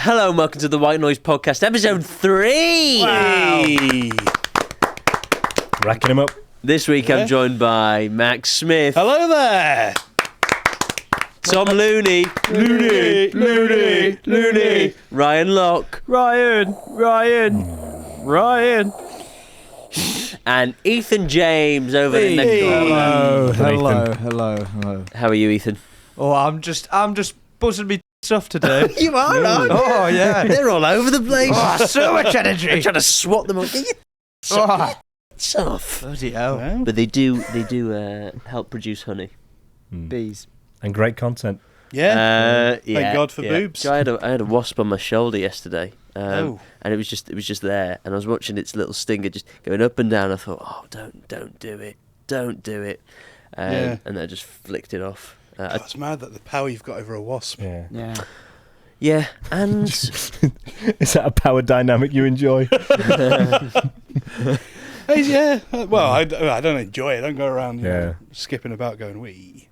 Hello and welcome to the White Noise Podcast, episode 3! Wow! Racking him up. This week I'm joined by Max Smith. Hello there! Tom Looney. Looney. Ryan Locke. Ryan! And Ethan James over in the corner. Hello. How are you, Ethan? Oh, I'm just buzzing me off today. You are, aren't you? Oh yeah, They're all over the place. oh, so much energy. I'm trying to swat them all. Get it's off. Bloody hell. Well, But they do help produce honey. Bees. And great content. yeah. Thank God for boobs. So I had a wasp on my shoulder yesterday. Oh. And it was just there, and I was watching its little stinger just going up and down. I thought, oh, don't do it, Yeah. and I just flicked it off. It's mad that the power you've got over a wasp. Yeah, and Is that a power dynamic you enjoy? Hey, yeah. Well, I don't enjoy it. I don't go around you know, Yeah. skipping about going, wee.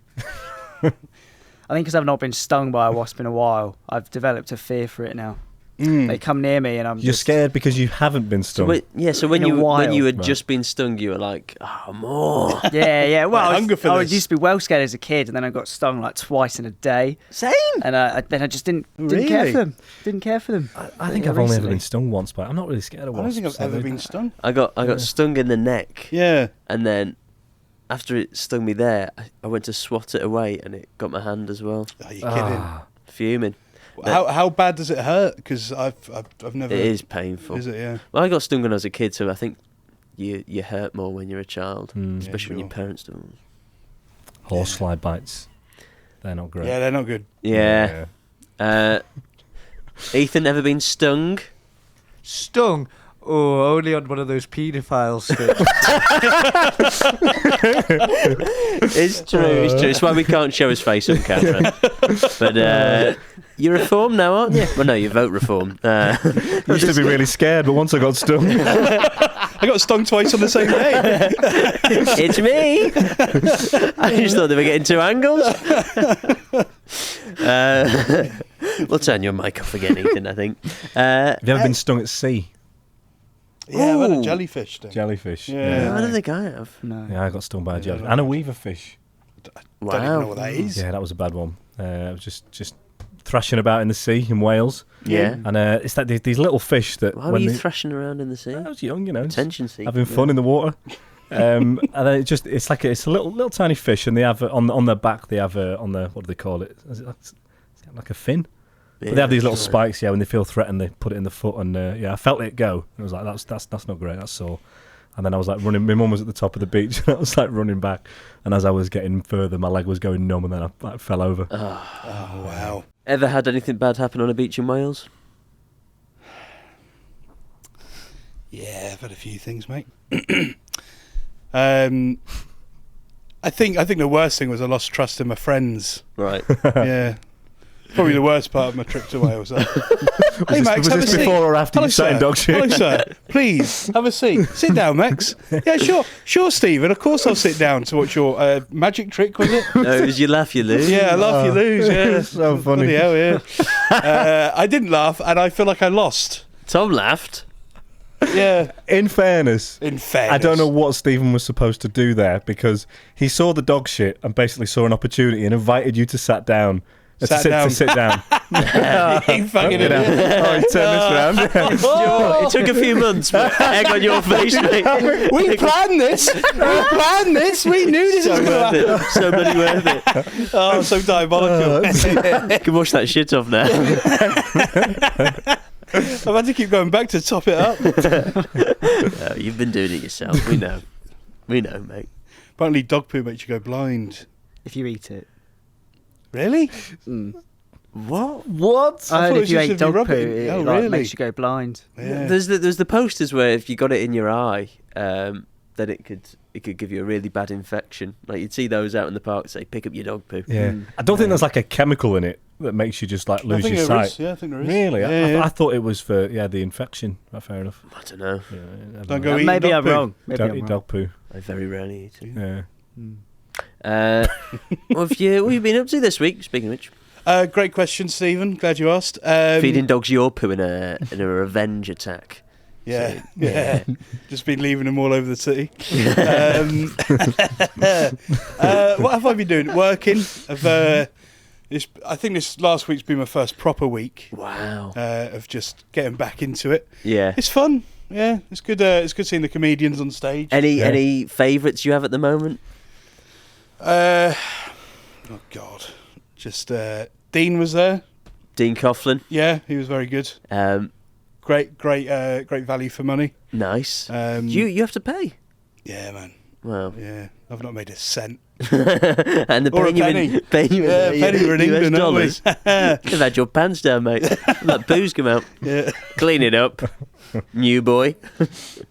I think because I've not been stung by a wasp in a while, I've developed a fear for it now. They come near me and You're scared because you haven't been stung. so when In a you while. had just been stung, you were like, oh, more. Yeah. Well, Hunger for I this. used to be well scared as a kid, and then I got stung like twice in a day, Same. and then I just didn't care Really? for them. Didn't care for them. I think I've only ever been stung once, but I'm not really scared of I don't wasps. think I've ever been stung. I got stung in the neck, Yeah. and then after it stung me there, I went to swat it away, and it got my hand as well. Are you kidding? Ah, Fuming. How bad does it hurt? Because I've never. It is painful. Is it? Yeah. Well, I got stung when I was a kid, so I think you hurt more when you're a child, especially Yeah, when your sure. parents do. horsefly bites. They're not great. Yeah, they're not good. Yeah. Ethan, ever been stung? Stung? Oh, only on one of those paedophile sticks. It's true. It's why we can't show his face on camera. But you're reformed now, aren't you? Well, no, you vote reform. I used to be really scared, but once I got stung, I got stung twice on the same day. It's me. I just thought they were getting two angles. We'll turn your mic off again, Ethan, I think. have you ever been stung at sea? Yeah, I've had a Ooh. jellyfish sting. Jellyfish. Yeah. I don't think I have. No. Yeah, I got stung by a Yeah, jellyfish. I And a weaverfish. Don't even know what that is. Yeah, that was a bad one. I was just thrashing about in the sea in Wales. Yeah. And it's like these little fish that... Why were you thrashing around in the sea? I was young, you know. just Attention seeking. having fun in the water. And then it's a little tiny fish, and they have on their back they have on the, what do they call it? Is it like a fin? But they have these little spikes, when they feel threatened, they put it in the foot, and I felt it go. I was like, that's not great, that's sore. And then I was like running. My mum was at the top of the beach, and I was like running back. And as I was getting further, my leg was going numb, and then I fell over. Oh, wow. Ever had anything bad happen on a beach in Wales? Yeah, I've had a few things, mate. I think the worst thing was I lost trust in my friends. Right. Yeah. Probably the worst part of my trip to Wales. Hey, Max, was have a this seat. before or after Hello, you sat in sir. dog shit? Hello, sir. Please, have a seat. Sit down, Max. Yeah, sure, Stephen. Of course I'll sit down to watch your magic trick, was it? No, it was you laugh, you lose. Yeah, I laugh, you lose. Yeah. So funny. Bloody hell, yeah. I didn't laugh, and I feel like I lost. Tom laughed. Yeah. In fairness, In fairness. I don't know what Stephen was supposed to do there, because he saw the dog shit and basically saw an opportunity and invited you to sit down. To sit down. You fucking You know. idiot. Oh, he turned this round. It took a few months, but egg on your face, mate. We planned this. We knew this was So going to worth happen. it. So bloody worth it. Oh, so diabolical. You can wash that shit off now. I've had to keep going back to top it up. No, you've been doing it yourself. We know, mate. Apparently, dog poo makes you go blind. If you eat it. Really? What? What? I thought heard it if was you just ate if you dog rub poo, it in- it Oh, like, really? makes you go blind. Yeah. There's the posters where if you got it in your eye, then it could give you a really bad infection. Like you'd see those out in the park say, "Pick up your dog poo." Yeah. I don't think there's like a chemical in it that makes you just like I lose think your there sight. is. Yeah, I think there is. Really? Yeah, I thought it was for the infection. Fair enough. I don't know. Yeah, Don't go eating Maybe dog I'm poo. wrong. Maybe Don't I'm eat wrong. dog poo. I very rarely eat it. Yeah. What have you been up to this week? Speaking of which, Great question, Stephen. Glad you asked. Feeding dogs your poo in a revenge attack. Yeah, So, yeah. Just been leaving them all over the city. What have I been doing? Working. I think this last week's been my first proper week. Wow. Of just getting back into it. Yeah. It's fun. Yeah, it's good. It's good seeing the comedians on stage. Any favourites you have at the moment? Oh God, just Dean was there. Dean Coughlin. Yeah, he was very good. Great value for money. Nice. You have to pay. Yeah, man. Wow. Yeah, I've not made a cent. And Or a penny. penny Penny in England, dollars. You've had your pants down, mate. Let booze come out. Yeah. Clean it up. New boy.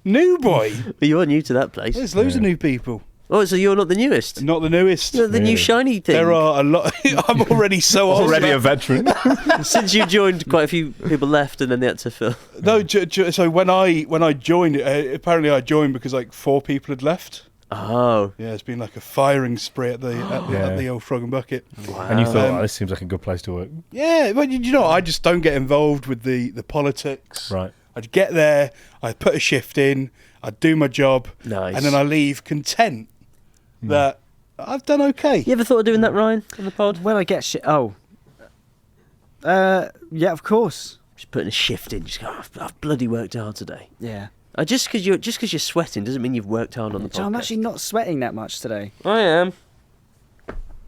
New boy. You're new to that place. There's loads of new people. Oh, so you're not the newest? Not the newest. You're the new Really? shiny thing. There are a lot. I'm already so old. Already a veteran. Since you joined, quite a few people left, and then they had to fill. No, so when I joined, apparently I joined because like 4 people had left. Oh. Yeah, it's been like a firing spree at the old Frog and Bucket. Wow. And you thought, this seems like a good place to work. Yeah, but you know, I just don't get involved with the politics. Right. I'd get there, I'd put a shift in, I'd do my job, Nice. and then I leave content that I've done okay. You ever thought of doing that, Ryan, on the pod? Well, I get shit. Oh. Yeah, of course. Just putting a shift in. Just go, I've bloody worked hard today. Yeah. Just because you're sweating doesn't mean you've worked hard on the podcast. So I'm actually not sweating that much today. I am.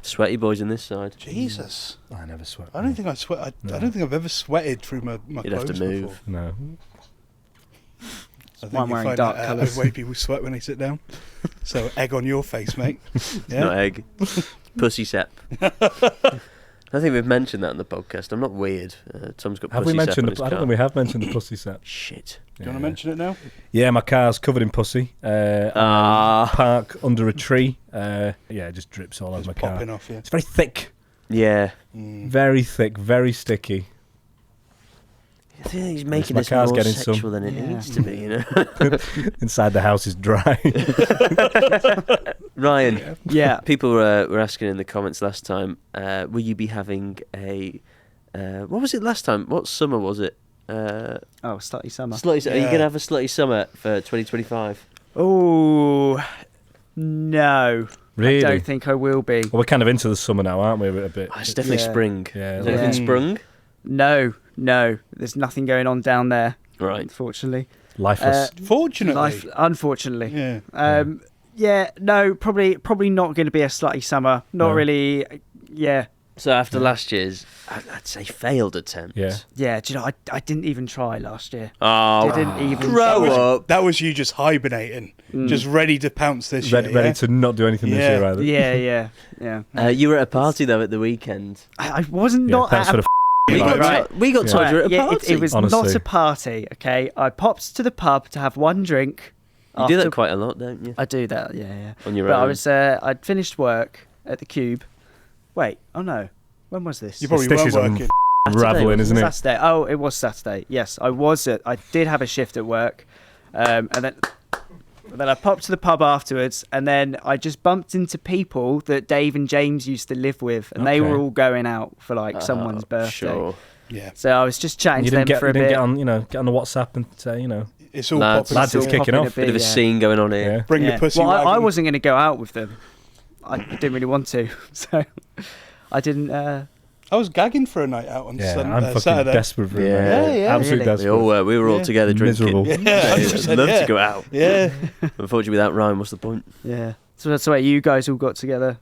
Sweaty boys on this side. Jesus, I never sweat. I don't think I sweat. I don't think I've ever sweated through my You'd have clothes to move. before. No. I think Why I'm you wearing find dark out colours. the way people sweat when they sit down. So egg on your face, mate. Yeah. Not egg. Pussy sep. I think we've mentioned that on the podcast. I'm not weird. Tom's got Have pussy we mentioned? sep on his I don't car. think we have mentioned the pussy set. Shit. Do you want to mention it now? Yeah, my car's covered in pussy. Park under a tree. It just drips all over It's my car. popping off, yeah. It's very thick. Yeah. Very thick. Very sticky. I think he's making my this car's more getting sexual than it Yeah. needs to be, you know? Inside the house is dry. Ryan, Yeah. people were asking in the comments last time, will you be having a... what was it last time? What summer was it? Slutty summer. Slutty, Are you Yeah. going to have a slutty summer for 2025? Oh, no. Really? I don't think I will be. Well, we're kind of into the summer now, aren't we? A bit. Oh, it's definitely Yeah. spring. Yeah, Is like- anything sprung? No. There's nothing going on down there, Right. unfortunately. Lifeless. Fortunately. Unfortunately. Yeah. No, probably not going to be a slutty summer. Not No. really. Yeah. So after last year's, I'd say failed attempt. Yeah. Yeah, do you know, I didn't even try last year. Oh, Didn't even grow try. up. That was you just hibernating, just ready to pounce this Ready year. to not do anything this Yeah. year either. Yeah. You were at a party, though, at the weekend. I wasn't Yeah, not thanks at for a the We got, Right. we got told you were at a yeah, party. it was Honestly. not a party, okay? I popped to the pub to have one drink. You do after- that quite a lot, don't you? I do that, yeah. On your But own. I'd finished work at the Cube. Wait, oh no. When was this? You probably This weren't is on working. Raveling, isn't it? Saturday. Oh, it was Saturday. Yes, I did have a shift at work. And then I popped to the pub afterwards, and then I just bumped into people that Dave and James used to live with, and they Okay. were all going out for like someone's birthday. Sure. Yeah. So I was just chatting You to them didn't get, for a you didn't bit. get on the WhatsApp and say, It's all Lads. popping. Lads, it's all kicking popping off. a Bit of a yeah. scene going on here. yeah. Bring Yeah. the pussy Well, I wagon. wasn't going to go out with them. I didn't really want to, so I didn't. I was gagging for a night out on Yeah, I'm fucking Saturday. desperate for it. Yeah. mate. Yeah, Absolutely really. desperate. We all were. We were all Yeah. together drinking. Miserable. Yeah, I'd 100%, love yeah. to go out. Yeah. Unfortunately, without Ryan, what's the point? Yeah. So that's why you guys all got together,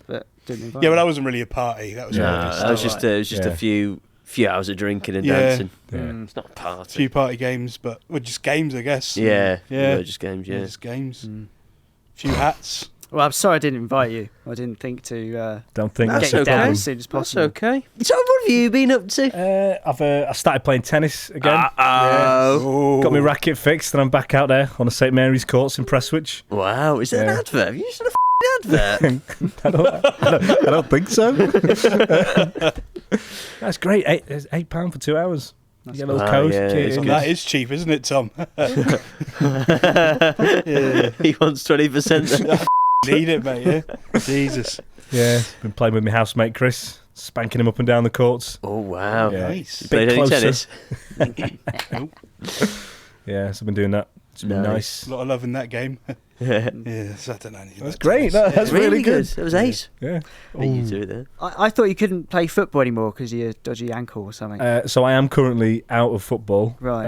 but didn't invite Yeah, but me. that wasn't really a party. That was No, more just that was right. just it was just Yeah. a few hours of drinking and Yeah. dancing. Yeah. It's not a a party. few party games, but just games, I guess. Yeah, Yeah. they were just games. Yeah, Just games. Mm. Few hats. Well, I'm sorry I didn't invite you. I didn't think to Don't think That's get you down okay. as soon as that's possible. okay. So, what have you been up to? I started playing tennis again. Oh, Got my racket fixed, and I'm back out there on the St Mary's courts in Prestwich. wow! Is it an Yeah. advert? Have you used an advert? I don't think so. That's great. It's £8 for 2 hours. You get a little Wow, coach. yeah, kit it's in. good. That is cheap, isn't it, Tom? He wants 20%. Need it, mate. Yeah. Jesus. Yeah, been playing with my housemate Chris. spanking him up and down the courts. Oh, wow. Yeah. Nice. You played Bit any closer. tennis? Yeah, so I've been doing that. It's been nice. A lot of love in that game. Yeah, so I don't know anything. That's about great. tennis. That's really good. That was ace. Yeah. Beat you to it there. I thought you couldn't play football anymore because of your dodgy ankle or something. So I am currently out of football. Right.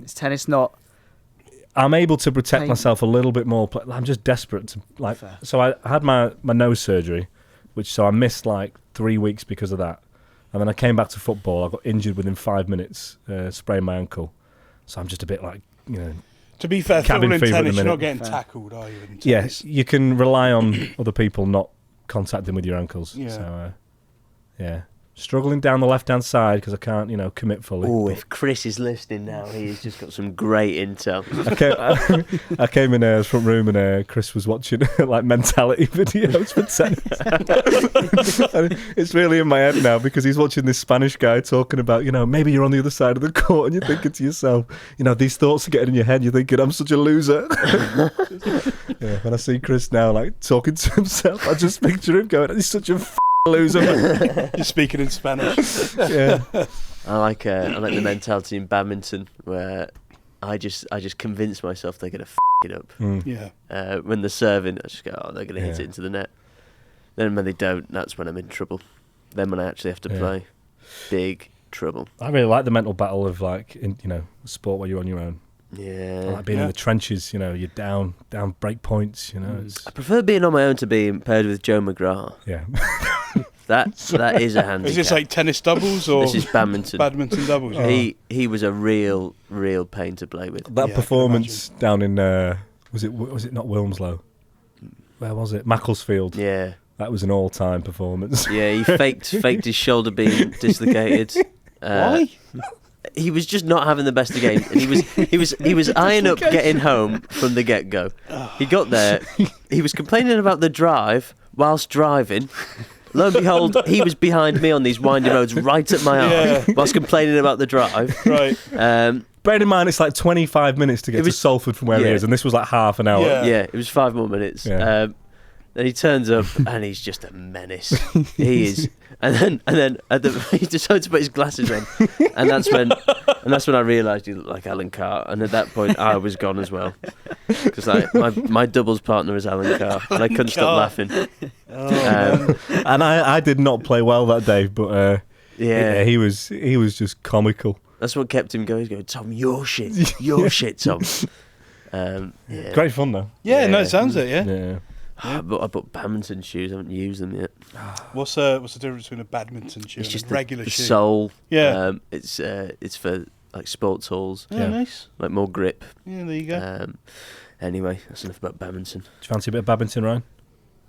Is tennis not? I'm able to protect Pain. myself a little bit more. I'm just desperate to like. Fair. So I had my nose surgery, so I missed like 3 weeks because of that, and then I came back to football. I got injured within 5 minutes, sprained my ankle. So I'm just a bit like, To be fair, Cabin football and fever at the tennis, you're minute. not getting Fair. tackled, are you? In Yeah, tennis? you can rely on other people not contacting with your ankles. Yeah. So, yeah. Struggling down the left-hand side because I can't, commit fully. Oh, But if Chris is listening now, he's just got some great intel. I came in his front room and Chris was watching like mentality videos for tennis. And it's really in my head now because he's watching this Spanish guy talking about, maybe you're on the other side of the court and you're thinking to yourself, these thoughts are getting in your head. You're thinking, I'm such a loser. Yeah, when I see Chris now like talking to himself, I just picture him going, he's such a loser. You're speaking in Spanish. Yeah. I like the mentality in badminton where I just convince myself they're gonna it up. Yeah. When they're serving, I just go, oh, they're gonna hit Yeah. it into the net. Then when they don't, that's when I'm in trouble. Then when I actually have to play, big trouble. I really like the mental battle of like, sport where you're on your own. Yeah. I like being in the trenches, you're down break points, It's, I prefer being on my own to being paired with Joe McGrath. yeah. That is a handicap. Is this like tennis doubles or This is badminton. badminton doubles? He was a real pain to play with. That Yeah, I can performance down in was it not Wilmslow? Where was it? Macclesfield. Yeah. That was an all-time performance. Yeah, he faked his shoulder being dislocated. Why? He was just not having the best of games, and he was eyeing up getting home from the get-go. He got there, he was complaining about the drive whilst driving. Lo and behold, he was behind me on these windy roads right at my arse whilst complaining about the drive. Right. Bear in mind, it's like 25 minutes to get to Salford from where he is, and this was like half an hour. Yeah. It was 5 more minutes. Yeah. Then he turns up and he's just a menace. He is. And then he decided to put his glasses on, and that's when I realised he looked like Alan Carr. And at that point, I was gone as well, because my doubles partner is Alan Carr, and I couldn't stop laughing. And I did not play well that day, but he was just comical. That's what kept him going. He's going, Tom, you're shit, Tom. Great fun though. Yeah, no, it sounds it, yeah. Yeah. I bought badminton shoes. I haven't used them yet. What's the difference between a badminton shoe It's and just a regular the shoe? sole. Yeah. It's for like sports halls, Oh, Yeah. nice. like more grip. Yeah, there you go. Anyway, that's enough about badminton. Do you fancy a bit of badminton, Ryan?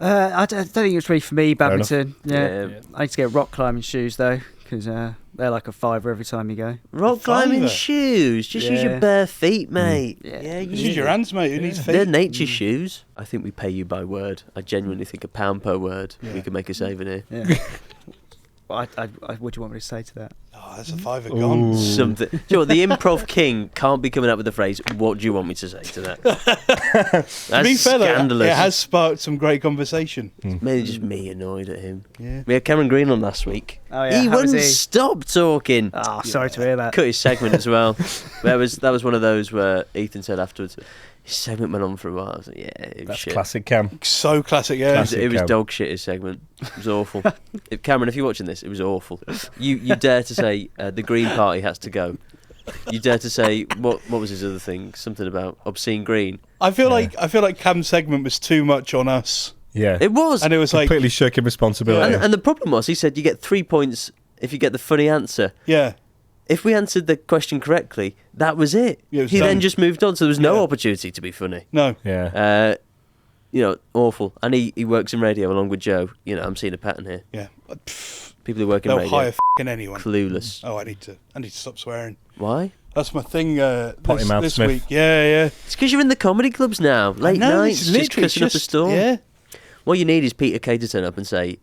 I don't think it's really for me, Fair enough. badminton. Yeah. Yeah. I need to get rock climbing shoes though, because they're like a £5 every time you go. Rock climbing fiver. shoes. Just use your Yeah. bare feet, mate. Yeah. Use your hands, mate. Who needs feet? They're nature shoes. I think we pay you by word. I genuinely think £1 per word. Yeah. We could make a saving here. Yeah. What do you want me to say to that? Oh, that's a fiver gone. Ooh. Something. Do you know what? The improv king can't be coming up with the phrase, what do you want me to say to that? That's To be fair, though, scandalous. it has sparked some great conversation. Maybe just me annoyed at him. Yeah. We had Cameron Green on last week. Oh yeah, He how was wouldn't stop talking. Oh, sorry to hear that. Cut his segment as well. That was one of those where Ethan said afterwards, his segment went on for a while. I was like, yeah, it was That's shit. classic Cam. So classic, yeah. Classic. It was Cam. dog shit, his segment. It was awful. Cameron, if you're watching this, it was awful. You dare to say the Green Party has to go. You dare to say what was his other thing? Something about obscene green. I feel like Cam's segment was too much on us, Yeah. It was. and it was like, Completely shirking responsibility. And the problem was, he said you get 3 points if you get the funny answer. yeah, If we answered the question correctly, that was it. Yeah, it was he then done. just moved on, so there was no Yeah. opportunity to be funny. no, Yeah. Awful. And he works in radio along with Joe. I'm seeing a pattern here. yeah. People who work in They'll radio, hire anyone. clueless. Oh, I need to stop swearing. Why? That's my thing. Potty mouth this Smith. week. Yeah. It's because you're in the comedy clubs now. Late No, nights, it's just literally cussing up a storm. Yeah, What you need is Peter Kay to turn up and say,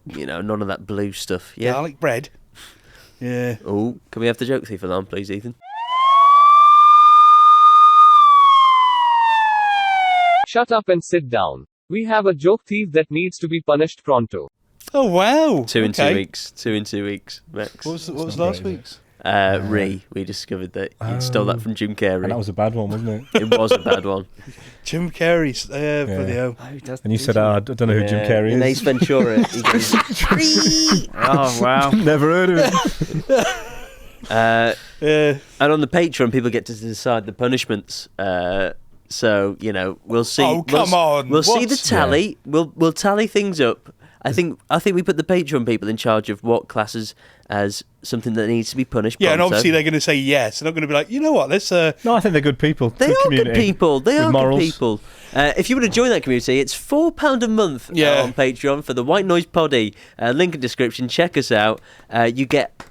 none of that blue stuff. Yeah. garlic bread. Yeah. Oh, can we have the joke thief alarm, please, Ethan? Shut up and sit down. We have a joke thief that needs to be punished pronto. Oh wow! 2 in 2 weeks. 2 in 2 weeks, Max. What was not last great, is it? week's? We discovered that you stole that from Jim Carrey. And that was a bad one, wasn't it? It was a bad one. Jim Carrey's. Bloody hell. Oh, he does- And you said, I don't know who Jim Carrey In is. Ace Ventura, he goes, Oh wow! Never heard of it. and on the Patreon, people get to decide the punishments. So we'll see. Oh, come on. We'll see What? the tally. We'll tally things up. I think we put the Patreon people in charge of what classes as something that needs to be punished. Yeah, and pronto. obviously they're going to say yes. They're not going to be like, you know what, let's... No, I think they're good people. They are good people. They are morals. good people. If you want to join that community, it's £4 a month on Patreon for the White Noise Poddy. Link in description. Check us out. You get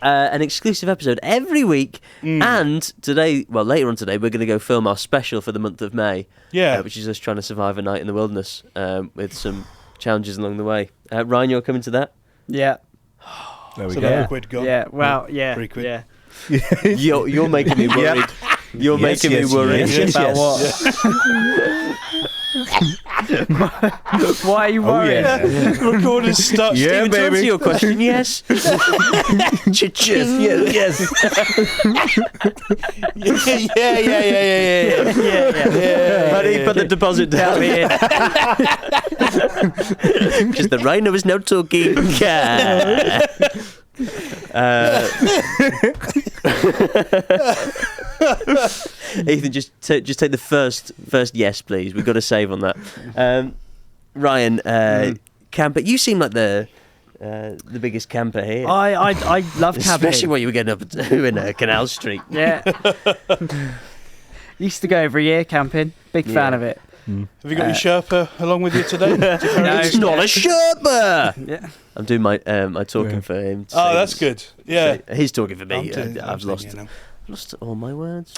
an exclusive episode every week. And today, later on today, we're going to go film our special for the month of May. Yeah. Which is us trying to survive a night in the wilderness with some challenges along the way. Ryan, you're coming to that? Yeah. There we So go. that quid gone. Yeah. Well. Yeah. 3 quid. Yeah. You're making me worried. You're making me worried. About what? Why are you worried? The recorder's stuck. Yeah, Steven, to answer baby. your question, yes. Cha-ching. Yes. Yeah. Money, put the deposit down. Because the rhino is now talking. Ethan, just take the first yes, please. We've got to save on that. Ryan, camper. You seem like the biggest camper here. I love camping. Especially what you were getting up to in Canal Street. Yeah. Used to go every year camping. Big fan of it. Have you got your Sherpa along with you today? No. It's not a Sherpa. Yeah. I'm doing my talking for him. to Oh, say that's this. good. Yeah. He's talking for me. I'm doing I've you lost know. all my words.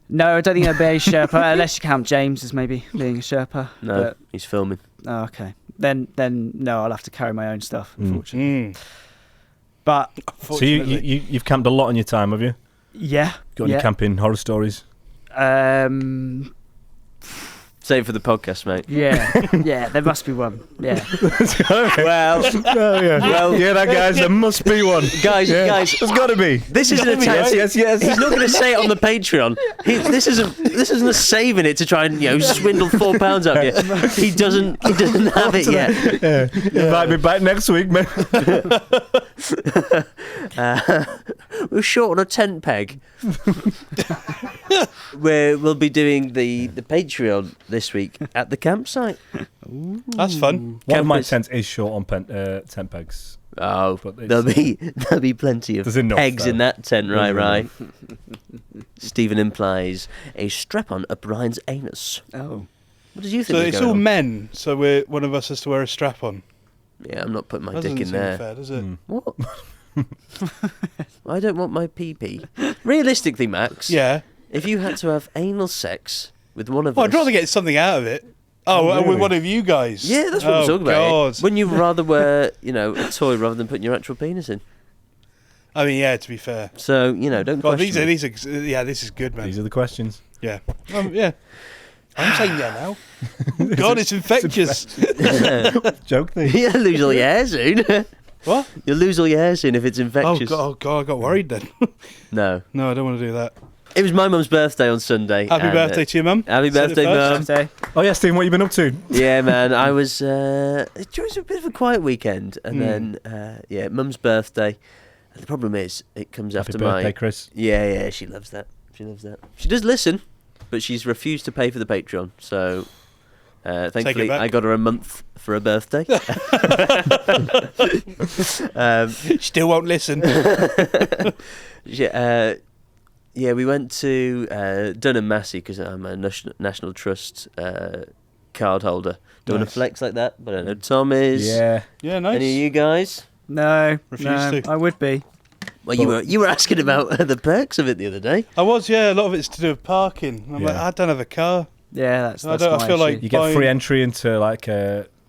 No, I don't think I'd be a Sherpa unless you count James as maybe being a Sherpa. No, he's filming. Oh, okay. Then no, I'll have to carry my own stuff, unfortunately. Mm. But So you've camped a lot in your time, have you? yeah. Got any camping horror stories? Save it for the podcast, mate. Yeah, there must be one. Yeah. Well, Yeah, that guys, there must be one. guys, There's got to be. this isn't a tactic. Yes. He's not going to say it on the Patreon. This isn't a saving it to try and swindle £4 out of you. He doesn't have it yet. Invite me back next week, man. We're short on a tent peg. We'll be doing the Patreon this week at the campsite. That's fun. One of my Campers- tents is short on tent pegs. Oh, But it's, there'll be plenty of There's enough, pegs in though. that tent, There's right? Stephen implies a strap-on up Ryan's anus. Oh. What did you So think? was it's going all on? men, so one of us has to wear a strap on. Yeah, I'm not putting my That dick doesn't in seem there. fair, does it? What? I don't want my pee-pee. Realistically, Max, Yeah. if you had to have anal sex with one of Well, us... I'd rather get something out of it. Oh, really? with one of you guys. Yeah, that's what I'm talking about. God. Wouldn't you rather wear, a toy rather than putting your actual penis in? I mean, yeah, to be fair. So, don't God, question me. this is good, man. These are the questions. Yeah. Yeah. I'm saying yeah now. God, it's infectious. Joke thing. You'll lose all your hair soon. What? You'll lose all your hair soon if it's infectious. Oh, God, I got worried then. No. No, I don't want to do that. It was my mum's birthday on Sunday. Happy and, birthday to your mum. Happy Said it birthday, first. Mum. Oh yeah, Steve, what you been up to? Yeah, man. I was... it was a bit of a quiet weekend. And then, mum's birthday. The problem is, it comes Happy after birthday, Chris. Yeah, she loves that. She does listen, but she's refused to pay for the Patreon. So, thankfully, back. I got her a month for her birthday. Still won't listen. We went to Dun & Massey because I'm a National Trust card holder. Don't want to Nice. flex like that, but I know Tom is. Yeah. Yeah, nice. Any of you guys? No. Refuse to. I would be. Well, you were asking about the perks of it the other day. I was, yeah. A lot of it's to do with parking. I'm like, Yeah. I don't have a car. Yeah, that's I don't- I my feel issue. like- You get Buying- free entry into like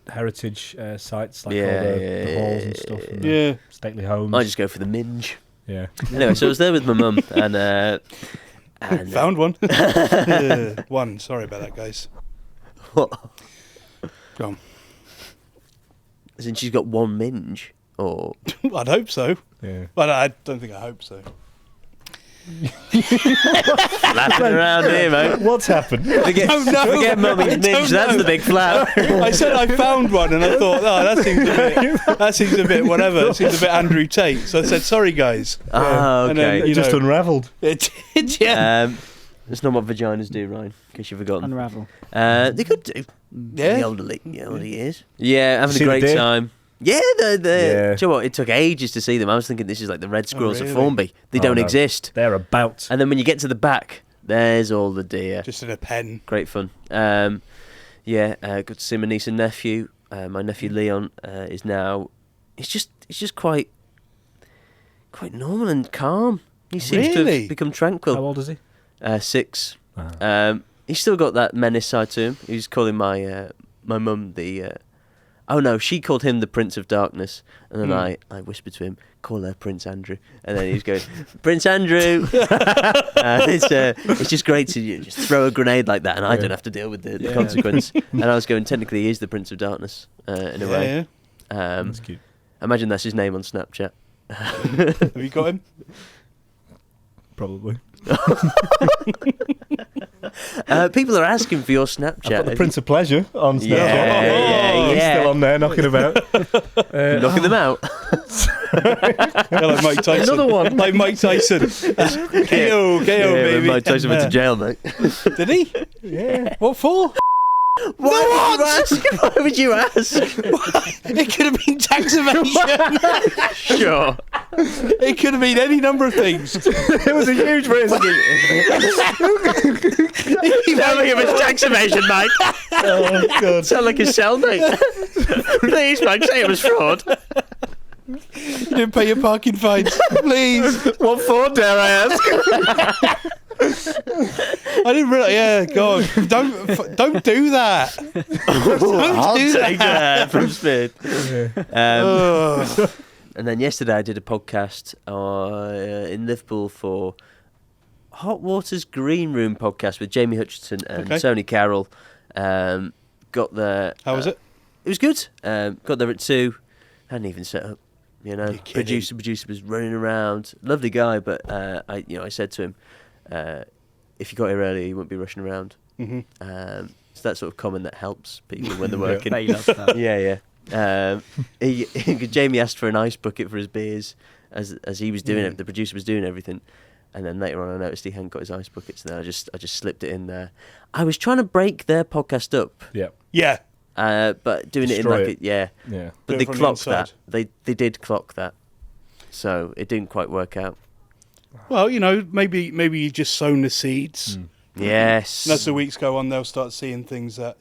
heritage sites, like all the halls and stuff, and the Yeah. stately homes. I just go for the minge. Yeah. Anyway, so I was there with my mum and Found one. One. Sorry about that, guys. What? Go on. As in she's got one minge, or I'd hope so. Yeah. But I don't think I hope so. flapping around here, mate. What's happened? Forget mummy's minge. That's the big flap. I said I found one, and I thought, oh, that seems a bit whatever. It seems a bit Andrew Tate. So I said, sorry, guys. Ah, And okay. then, It just unravelled. It did, yeah. That's not what vaginas do, Ryan. In case you've forgotten. Unravel. They could do. Yeah. The older years. Yeah, having See a the great deer? time. Yeah, Yeah. do you know what? It took ages to see them. I was thinking this is like the red squirrels really? of Formby. They Oh, don't no. exist. They're about. And then when you get to the back, there's all the deer. Just in a pen. Great fun. Good to see my niece and nephew. My nephew Leon is now. He's just quite normal and calm. He seems to Really? have become tranquil. How old is he? 6. Uh-huh. He's still got that menace side to him. He was calling my mum the. Oh no, she called him the Prince of Darkness, and then I whispered to him, "Call her Prince Andrew," and then he was going, "Prince Andrew." It's just great to just throw a grenade like that, and I don't have to deal with the consequence. And I was going, technically, he is the Prince of Darkness in a way. Yeah. That's cute. Imagine that's his name on Snapchat. Have you got him? Probably. People are asking for your Snapchat. I've got the Prince of Pleasure on Snapchat. Yeah. He's still on there, knocking about. Knocking them out. Yeah, like Mike Tyson. Another one. Like Mike Tyson. KO, Yeah, baby. Mike Tyson went to jail, mate. Did he? Yeah. What for? Why would you ask? It could have been tax evasion. Sure. It could have been any number of things. It was a huge risk. Sound like it was tax evasion, Mike. Oh, God. Sound like a cellmate. Please, Mike, say it was fraud. You didn't pay your parking fines. Please. What for, dare I ask? I didn't really. Yeah, God. Don't do that. I'll do take that from Smith. Ugh. And then yesterday I did a podcast in Liverpool for Hot Water's Green Room podcast with Jamie Hutchinson and Sony Carroll. Got there. How was it? It was good. Got there at 2. Hadn't even set up. You know, You're kidding. producer was running around. Lovely guy, but I said to him, if you got here early, you wouldn't be rushing around. Mm-hmm. It's that sort of comment that helps people when they're working. They love that. Yeah. Jamie asked for an ice bucket for his beers as he was doing it. The producer was doing everything, and then later on I noticed he hadn't got his ice buckets. And then I just slipped it in there. I was trying to break their podcast up, Yeah. but doing Destroy it in Yeah. But Do they it from the clocked that. inside. They did clock that, so it didn't quite work out. Well, maybe you've just sown the seeds. Yes. And as the weeks go on, they'll start seeing things that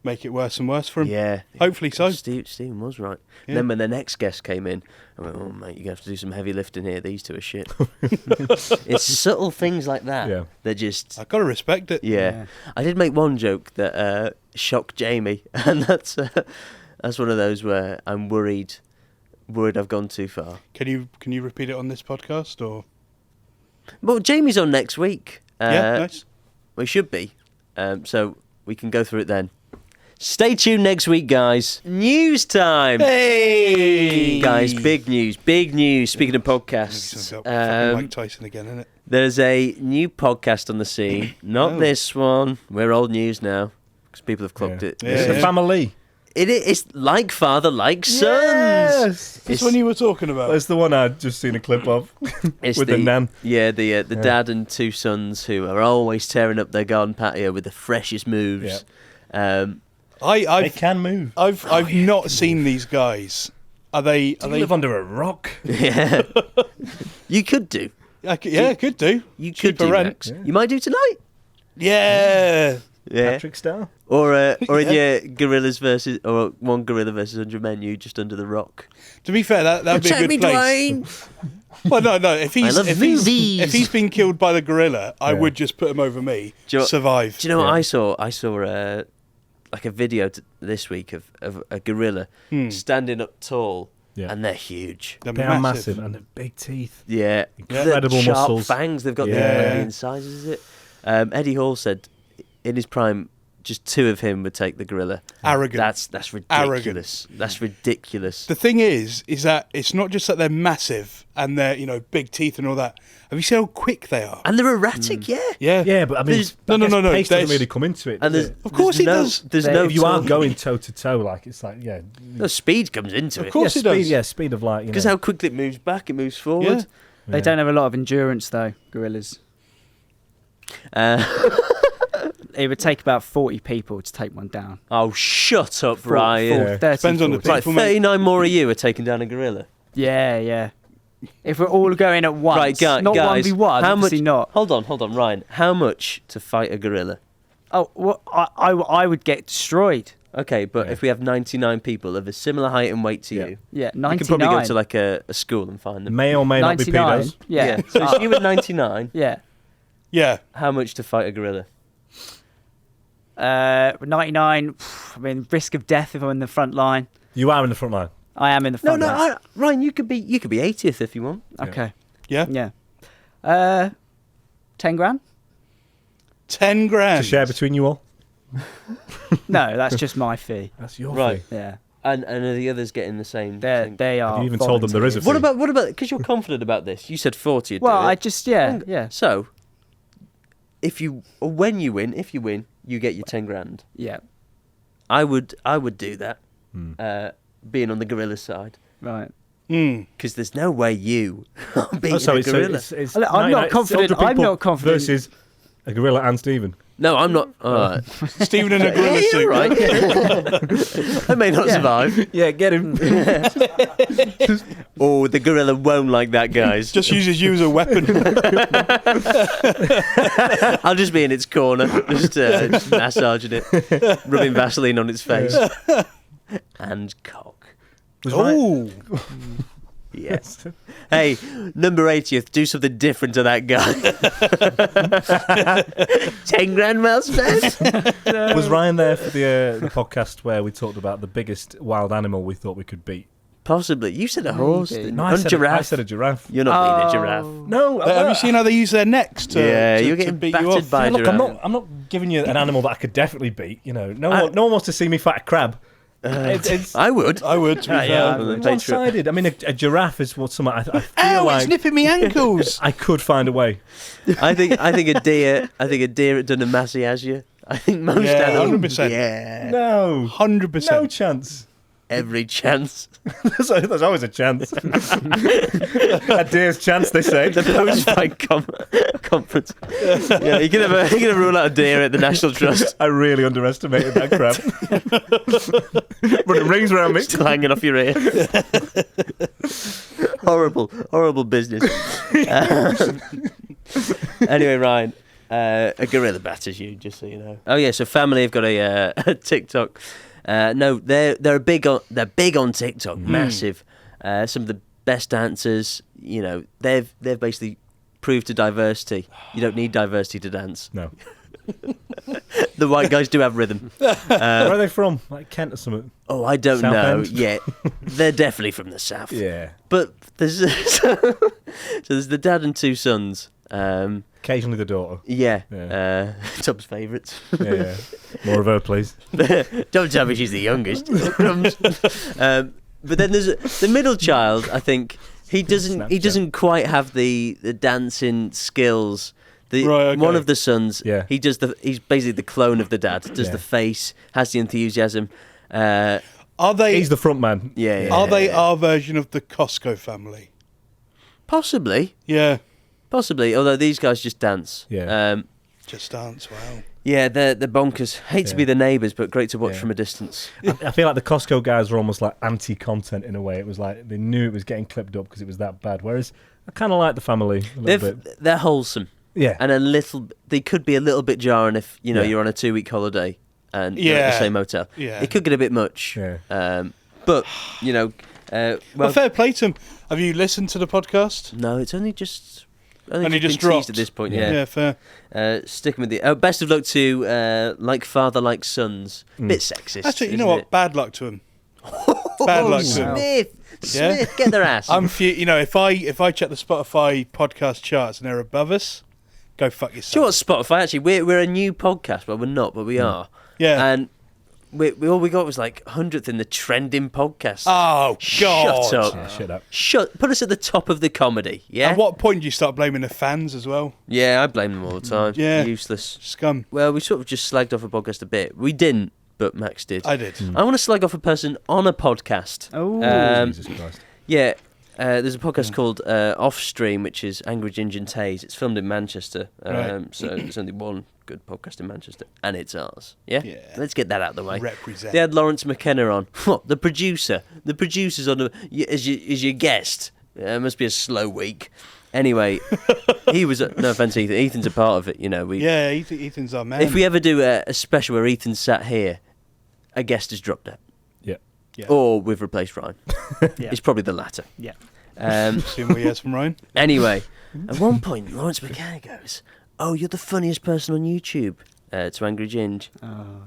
make it worse and worse for them. Yeah. Hopefully so. Stephen was right. Yeah. And then when the next guest came in, I went, "Oh mate, you're gonna have to do some heavy lifting here. These two are shit." It's subtle things like that. Yeah. They're just. I've got to respect it. Yeah. I did make one joke that shocked Jamie, and that's one of those where I'm worried I've gone too far. Can you repeat it on this podcast or? Well, Jamie's on next week. Yeah, nice. We should be, so we can go through it then. Stay tuned next week, guys. News time. Hey, Guys, big news. Speaking of podcasts, fucking Mike Tyson again, isn't it? there's a new podcast on the scene. Not Oh. this one. We're old news now because people have clocked it. Yeah, It's yeah. a family. It's like father, like sons. Yes. This one you were talking about. That's the one I'd just seen a clip of It's with the nan. Yeah, the dad and 2 sons who are always tearing up their garden patio with the freshest moves. They I've can move. I've not seen these guys. Are they? Do you live under a rock? Yeah. You could do. Could do. You could Cheaper do, rent. Max. Yeah. You might do tonight. Yeah. Yeah. Patrick Star. Or in Yeah. your gorillas versus, or one gorilla versus 100 men, you just under the rock. To be fair, that would be a good place. Well, no. If I love movies. if he's been killed by the gorilla, I Yeah. would just put him over me. Do you know- Survive. Do you know what Yeah. I saw? I saw like a video this week of a gorilla standing up tall, Yeah. and they're huge. They're They are massive and they're big teeth. Yeah, Incredible the sharp muscles. fangs. They've got Yeah. the incisors. Is it? Eddie Hall said in his prime just 2 of him would take the gorilla. Arrogant. That's ridiculous. That's ridiculous. The thing is that it's not just that they're massive and they're, big teeth and all that. Have you seen how quick they are? And they're erratic, yeah. Yeah, but I mean, no. pace doesn't really come into it. And of course it does. There's no. If you are going toe to toe, like it's like no speed comes into it. Of course it speed, does. Yeah, speed of light. Because how quickly it moves back, it moves forward. Yeah. They don't have a lot of endurance, though, gorillas. It would take about 40 people to take one down. Oh, shut up, Ryan. 30, Depends on the 40. Right, people, mate. 39 more of you are taking down a gorilla. Yeah. If we're all going at once, Right, not guys, 1v1, how obviously much? not. Hold on, Ryan. How much to fight a gorilla? Oh, well, I would get destroyed. Okay, but if we have 99 people of a similar height and weight to you, Yeah, you 99. could probably go to like a school and find them. May or may not be 99. pedos. Yeah. So if you were 99, Yeah. Yeah. how much to fight a gorilla? 99, I mean, risk of death if I'm in the front line. You are in the front line. I am in the front line. Ryan, you could be 80th if you want. Okay. Yeah. Yeah. 10 grand? 10 grand. To share between you all. No, that's just my fee. That's your Right. fee. Yeah. And are the others getting the same? thing? They are. Have you even told them there is a fee? volunteers. What about? Because you're confident about this. You said 40. Well, do it. I just, yeah. So, if you you get your 10 grand. Yeah. I would do that. Being on the gorilla side, Right. because there's no way you are beating so a it's, gorilla. it's I'm not confident. 100 I'm people not confident. Versus a gorilla and Stephen. No, I'm not. All right. Stephen in a gorilla Yeah, suit. you're right. I may not survive. Yeah, get him. Oh, the gorilla won't like that, guys. Just uses you as a weapon. I'll just be in its corner, just massaging it, rubbing Vaseline on its face, and cock. Oh. Yes. Hey, number 80th, do something different to that guy. 10 grand well spent. Was Ryan there for the podcast where we talked about the biggest wild animal we thought we could beat? Possibly. You said a horse. Maybe. didn't No, you? I Giraffe. said a giraffe. You're not beating a giraffe. No, Have you seen how they use their necks to, Yeah, to, you're to getting beat you battered off? by a look, giraffe. I'm not giving you an animal that I could definitely beat. You know, no one wants to see me fight a crab. It's I would. I would, to be Yeah, fair. yeah. one-sided. I mean, a giraffe is what something I feel Ow, like it's nipping me ankles. I could find a way. I think a deer had done a massage you. I think most Yeah, animals. 100%. Yeah. No, 100%. no chance. Every chance. There's always a chance. A deer's chance, they say. The post-fight conference. Yeah, you can never rule out a deer at the National Trust. I really underestimated that crab. But it rings around me. Still hanging off your ear. horrible business. Anyway, Ryan, a gorilla batters you, just so you know. Oh yeah, so family have got a TikTok. No, they're big on TikTok, massive. Some of the best dancers, you know, they've basically proved to diversity. You don't need diversity to dance. No. The white guys do have rhythm. Where are they from? Like Kent or something? Oh, I don't know Southend? yet. They're definitely from the south. Yeah. But there's so there's the dad and 2 sons. Occasionally the daughter. Yeah. Yeah. Tom's favourites. Yeah. More of her, please. Don't tell me she's the youngest. But then there's the middle child. I think he doesn't quite have the dancing skills. Right, okay. One of the sons. Yeah. He's basically the clone of the dad. Does the face, has the enthusiasm. Are they? He's the front man. Yeah. Are they our version of the Costco family? Possibly. Yeah. Possibly. Although these guys just dance. Yeah. Just dance. Wow. Yeah, they're bonkers. Hate to be the neighbours, but great to watch Yeah. from a distance. I feel like the Costco guys were almost like anti-content in a way. It was like they knew it was getting clipped up because it was that bad. Whereas I kind of like the family a little bit. They're wholesome. Yeah. And they could be a little bit jarring if, you know, Yeah. you're on a 2-week holiday and you're at the same hotel. Yeah. It could get a bit much. Yeah. But, you know, Well, fair play to them. Have you listened to the podcast? no, it's only just Only been just teased dropped. at this point, Yeah. Yeah, fair. Sticking with the best of luck to Like Father, Like Sons. Bit sexist. Actually, you know isn't what? Bad luck to them. Bad luck to them. Smith, get their ass. You know, if I check the Spotify podcast charts and they're above us, go fuck Do you know yourself. what, Spotify? Actually, we're a new podcast. Well, we're not, but we are. Yeah. And we all we got was like 100th in the trending podcast. Oh, God. Shut up. Yeah, shut up. Put us at the top of the comedy, yeah? At what point do you start blaming the fans as well? Yeah, I blame them all the time. Yeah. Useless. Scum. Well, we sort of just slagged off a podcast a bit. We didn't, but Max did. I did. I want to slag off a person on a podcast. Oh, Jesus Christ. Yeah, there's a podcast called Offstream, which is Angry Ginger and Taze. It's filmed in Manchester, Right. so there's only one good podcast in Manchester, and it's ours. Yeah? Yeah. Let's get that out of the way. Represent. They had Lawrence McKenna on. What? The producer. The producer's on as your guest. It must be a slow week. Anyway, he was... no offence, Ethan. Ethan's a part of it, you know. Yeah, Ethan's our man. If we ever do a special where Ethan's sat here, a guest has dropped out. Yeah. Yeah. Or we've replaced Ryan. Yeah. It's probably the latter. yeah. Assume what he has from Ryan. Anyway, at one point, Lawrence McKenna goes, "Oh, you're the funniest person on YouTube." To Angry Ginge.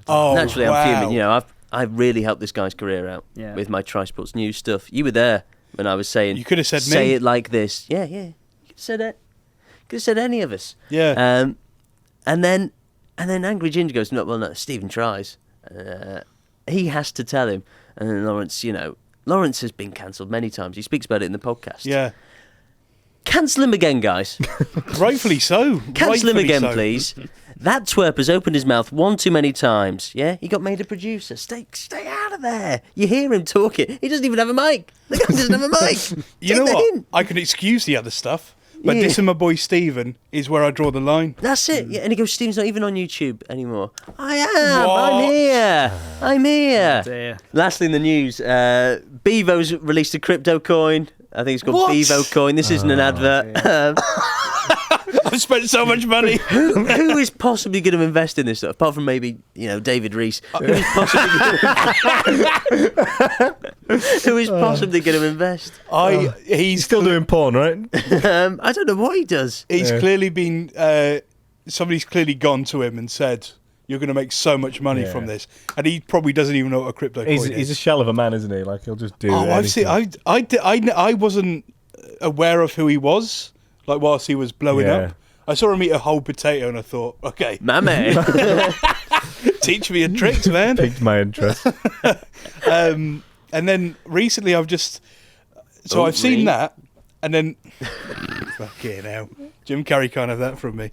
Oh, Naturally, wow. I'm fuming. You know, I've really helped this guy's career out Yeah. with my Tri Sports News stuff. You were there when I was saying, You could have said say me. it like this. Yeah. You could have said it. Could have said any of us. Yeah. And then Angry Ginger goes, no, Stephen tries. He has to tell him. And then Lawrence, Lawrence has been cancelled many times. He speaks about it in the podcast. Yeah. Cancel him again, guys. Rightfully so. Cancel him Rightfully again, so. please. That twerp has opened his mouth one too many times. Yeah, he got made a producer. Stay out of there. You hear him talking. He doesn't even have a mic. The guy doesn't have a mic. You know Take the what? hint. I can excuse the other stuff, but Yeah. this and my boy Stephen is where I draw the line. That's it. Yeah, and he goes, Steve's not even on YouTube anymore. I am. What? I'm here. Dear. Lastly in the news, Bevo's released a crypto coin. I think it's called What? Bevo coin. This isn't an advert. I've spent so much money. Who is possibly going to invest in this stuff, apart from maybe David Rees? Who is possibly going to invest? He's Still doing porn, right? I don't know what he does. He's Yeah. clearly been. Somebody's clearly gone to him and said, "You're going to make so much money Yeah. from this," and he probably doesn't even know what a crypto coin He's is. a shell of a man, isn't he? Like, he'll just do Oh, I've seen. anything. I wasn't aware of who he was. Like whilst he was blowing Yeah. up, I saw him eat a whole potato, and I thought, okay, Mammy. teach me your tricks, man. Piqued my interest. And then recently, I've seen me. that, and then fucking hell, Jim Carrey can't have that from me.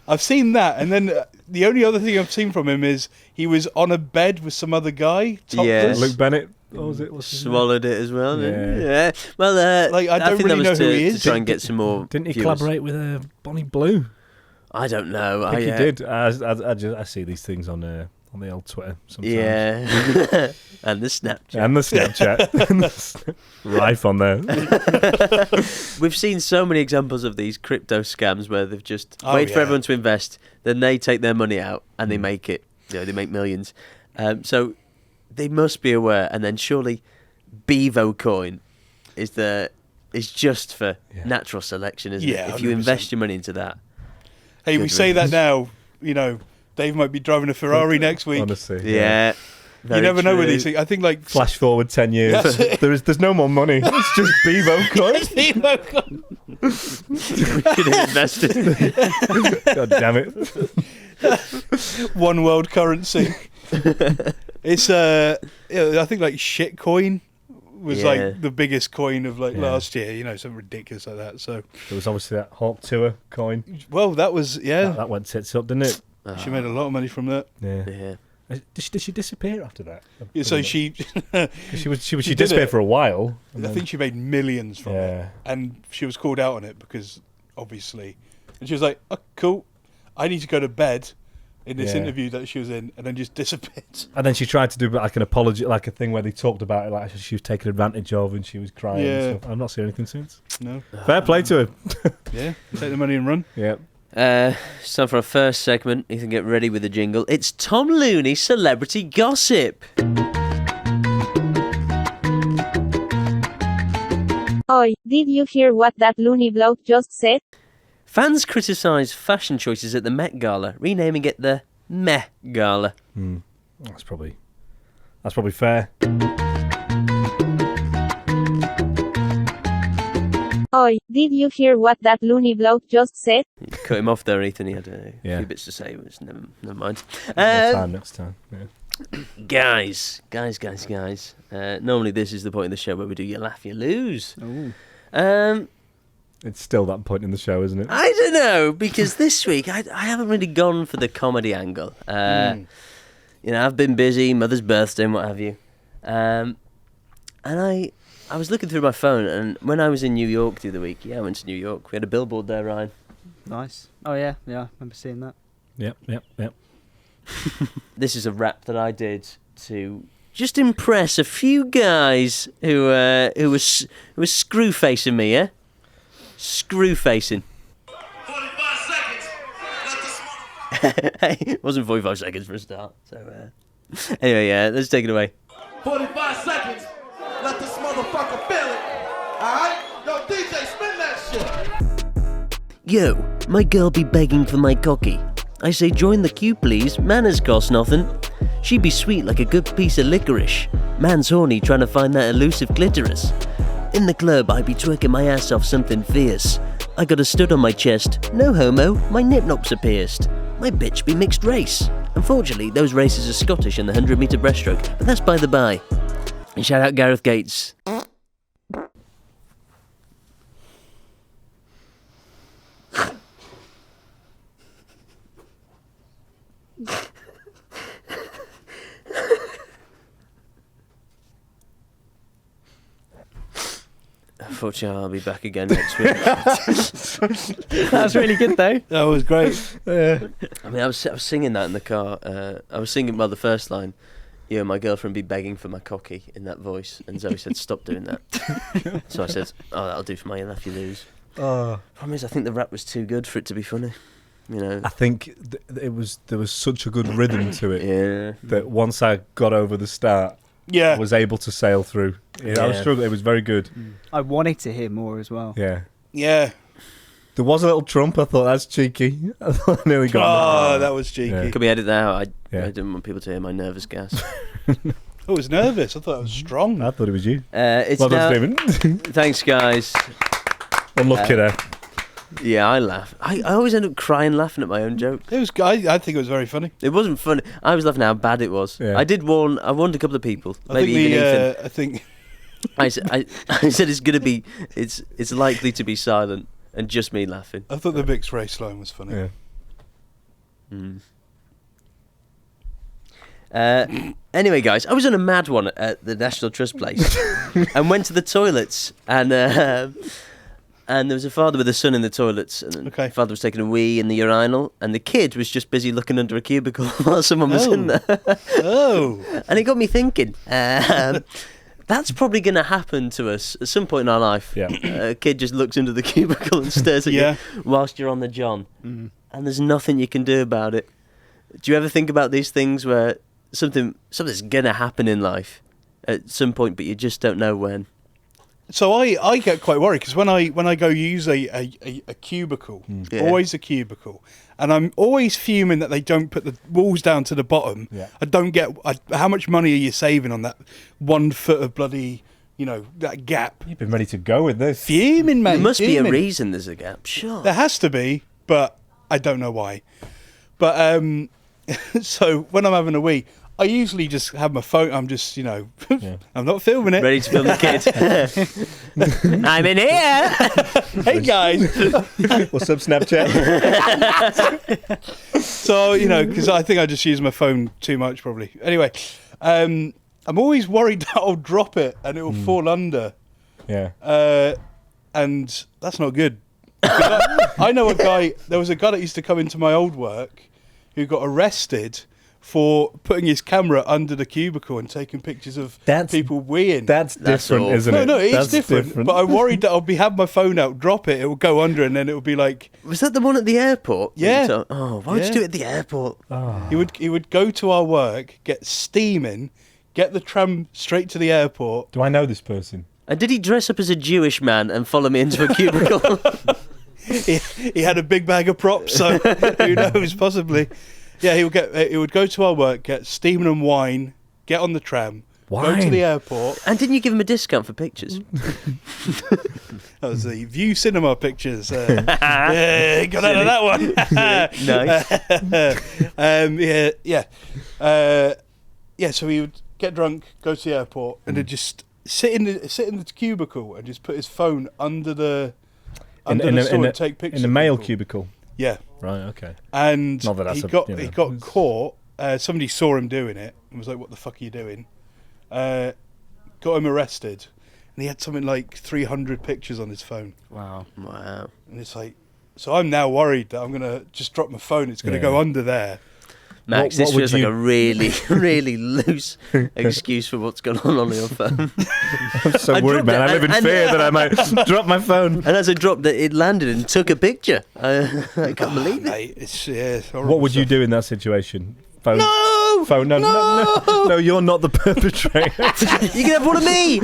I've seen that, and then the only other thing I've seen from him is he was on a bed with some other guy. Topless. Yes. Luke Bennett. What was it? What's his name? Swallowed it as well. Yeah. Yeah. Well, Like, I don't think really that was know who to, he is. to try and get some more. Didn't he viewers. collaborate with Bonnie Blue? I don't know. I think he did. I see these things on the old Twitter sometimes. Yeah. And the Snapchat. And the Snapchat. Rife on there. We've seen so many examples of these crypto scams where they've just wait for yeah. everyone to invest, then they take their money out and they make it. They make millions. So they must be aware. And then surely Bevo coin is just for natural selection, isn't Yeah, it? If you 100%. invest your money into that. Hey, we Good say that riddance. now. Dave might be driving a Ferrari next week. Honestly. Yeah. You very never know with true. these things. I think like Flash forward 10 years. That's it. There's no more money. It's just Bevo coin. We could have invested. God damn it. one world currency. It's I think like shitcoin was Yeah. like the biggest coin of like Yeah. last year. Something ridiculous like that. So There was obviously that Hawk Tour coin. well, that was That went tits up, didn't it? She made a lot of money from that. Yeah. Yeah. Did she disappear after that? Yeah, so she She did disappeared it. for a while. I think she made millions from it, Yeah. and she was called out on it because obviously, and she was like, oh, "Cool, I need to go to bed." In this Yeah. interview that she was in, and then just disappeared. And then she tried to do like an apology, like a thing where they talked about it, like she was taken advantage of and she was crying. Yeah. And stuff. I've not seen anything since. No, Fair play to her. yeah, take the money and run. Yeah. It's time for our first segment. Ethan, get ready with the jingle. It's Tom Looney Celebrity Gossip. Oi, did you hear what that loony bloke just said? Fans criticise fashion choices at the Met Gala, renaming it the Meh Gala. That's probably fair. Oi, did you hear what that loony bloke just said? You cut him off there, Ethan. He had a Yeah. few bits to say, but never mind. Next time. Yeah. Guys. Normally this is the point in the show where we do you laugh, you lose. Ooh. It's still that point in the show, isn't it? I don't know, because this week I haven't really gone for the comedy angle. You know, I've been busy, mother's birthday and what have you. And I was looking through my phone, and when I was in New York the other week, I went to New York. We had a billboard there, Ryan. Nice. Oh yeah, I remember seeing that. Yep. This is a rap that I did to just impress a few guys who were screw facing me, yeah? Screw facing. 45 seconds. Let this motherfucker. Hey, it wasn't 45 seconds for a start. So anyway, yeah, let's take it away. 45 seconds. Let this motherfucker feel it. Alright? Yo, DJ, spin that shit. Yo, my girl be begging for my cocky. I say join the queue please, manners cost nothing. She be sweet like a good piece of licorice. Man's horny trying to find that elusive clitoris. In the club I be twerking my ass off something fierce. I got a stud on my chest, no homo, my nip nops are pierced. My bitch be mixed race. Unfortunately those races are Scottish in the 100-metre breaststroke, but that's by the by. And shout out Gareth Gates. Unfortunately, I'll be back again next week. That was really good though. That was great. I mean, I was singing that in the car. I was singing, well, the first line, you know, my girlfriend be begging for my cocky in that voice. And Zoe said, stop doing that. So I said, oh, that'll do for my laugh, you lose. Problem is, I think the rap was too good for it to be funny. You know. I think there was such a good rhythm to it Yeah. that once I got over the start, Yeah. I was able to sail through. Yeah, I was Yeah. struggling. It was very good. I wanted to hear more as well. Yeah. Yeah. There was a little trump. I thought that's cheeky. I thought I nearly got Oh, that was cheeky. Yeah. Could we edit that out? Yeah. I didn't want people to hear my nervous gas. I was nervous. I thought I was strong. I thought it was you. It's Well now. done, Stephen. Thanks, guys. Unlucky there. Yeah, I laugh. I always end up crying laughing at my own joke. It was. I think it was very funny. It wasn't funny. I was laughing at how bad it was. Yeah. I warned a couple of people. I Maybe think even Ethan. I think I said it's gonna be. It's likely to be silent and just me laughing. I thought the mixed race line was funny. Yeah. Anyway, guys, I was on a mad one at the National Trust place and went to the toilets and there was a father with a son in the toilets and Okay. the father was taking a wee in the urinal and the kid was just busy looking under a cubicle while someone was in there. Oh. And it got me thinking, that's probably going to happen to us at some point in our life. Yeah. A kid just looks into the cubicle and stares at Yeah. you whilst you're on the john. And there's nothing you can do about it. Do you ever think about these things where something's going to happen in life at some point, but you just don't know when? So I get quite worried because when I go use a cubicle, Yeah. always a cubicle, and I'm always fuming that they don't put the walls down to the bottom. Yeah. I don't get how much money are you saving on that 1 foot of bloody, that gap. You've been ready to go with this. Fuming, mate. There must be a fuming. reason there's a gap, sure. There has to be, but I don't know why. But so when I'm having a wee, I usually just have my phone. I'm just, I'm not filming it. Ready to film the kid. I'm in here. Hey guys. What's up, Snapchat? So, because I think I just use my phone too much probably. Anyway, I'm always worried that I'll drop it and it will fall under. Yeah. And that's not good. I know there was a guy that used to come into my old work who got arrested for putting his camera under the cubicle and taking pictures of people weeing. That's different, all. isn't it? No, it That's is different. But I'm worried that have my phone out, drop it, it will go under, and then it will be like. Was that the one at the airport? Yeah. Oh, why would you Yeah. do it at the airport? He would go to our work, get steaming, get the tram straight to the airport. Do I know this person? And did he dress up as a Jewish man and follow me into a cubicle? He had a big bag of props, so who knows? Possibly. Yeah, he would go to our work, get steaming and wine, get on the tram, Wine. Go to the airport. And didn't you give him a discount for pictures? That was the View Cinema pictures. Yeah, got out of that one. Nice. Yeah. So he would get drunk, go to the airport, and then just sit in the cubicle and just put his phone under the store and take pictures. In the of mail people. cubicle. Yeah. Right. Okay. And Not that that's he a- got caught. Somebody saw him doing it and was like, "What the fuck are you doing?" Got him arrested, and he had something like 300 pictures on his phone. Wow. And it's like, so I'm now worried that I'm gonna just drop my phone. It's gonna go under there. Max, What this would feels like you- a really, really loose excuse for what's going on your phone. I'm so I worried, dropped man. it I live in and- fear that I might drop my phone. And as I dropped it, it landed and took a picture. I can't believe it. Mate, it's horrible What would you stuff. do in that situation? Phone. No! Phone. No, you're not the perpetrator. You can have one of me!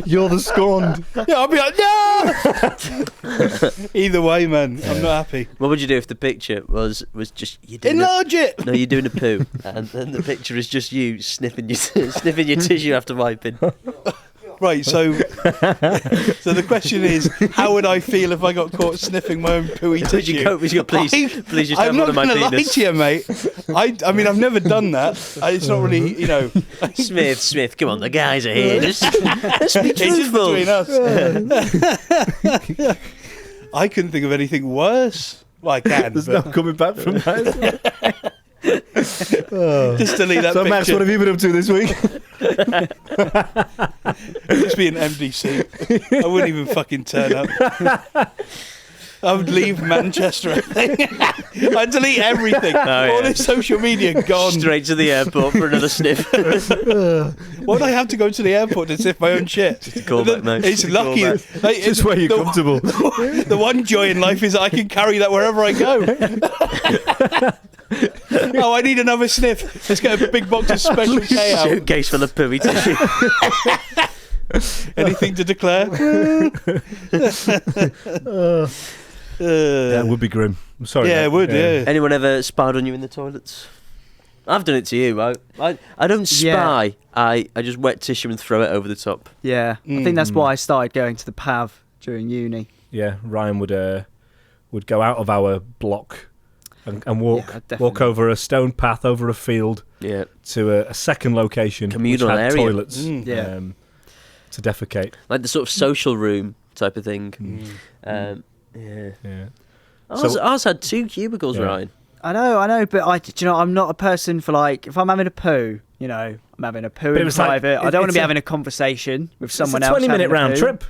You're the scorned. Yeah, I'll be like, no. Either way, man, I'm not happy. What would you do if the picture was just you doing Enlarge it. No, you're doing a poo, and then the picture is just you sniffing your tissue after wiping. Right, so the question is, how would I feel if I got caught sniffing my own pooey Would tissue? you go? Would you go? Please just have I'm one not of my going to lie penis. to you, mate. I mean, I've never done that. It's not really, you know. Smith, come on, the guys are here. Let's be It's just truthful. between us. I couldn't think of anything worse. Well, I can, There's no but coming back from that. just delete that So, picture. Max, what have you been up to this week? Just be an MDC. I wouldn't even fucking turn up. I would leave Manchester, I think. I'd delete everything. All this social media gone. Straight to the airport for another sniff. Why would I have to go to the airport to sniff my own shit? Just a callback, mate. It's Just a lucky. callback. Like, Just where you're comfortable. The one joy in life is that I can carry that wherever I go. Oh, I need another sniff. Let's get a big box of Special K out. Suitcase full of pooey tissue. Anything to declare? That would be grim. I'm sorry. Yeah, mate. it would, yeah. Anyone ever spied on you in the toilets? I've done it to you. I don't spy. I just wet tissue and throw it over the top. Yeah, I think that's why I started going to the PAV during uni. Yeah, Ryan would go out of our block and walk Yeah, definitely. walk over a stone path over a field Yeah. to a second location Communal which had area. toilets Yeah. to defecate. Like the sort of social room type of thing. Yeah. Yeah. Ours had 2 cubicles, Yeah. Ryan. I know, but do you know, I'm not a person for like, if I'm having a poo, you know, I'm having a poo But it in was like- private. I don't want to it's be a- having a conversation with someone It's a else. 20-minute having a round poo. trip,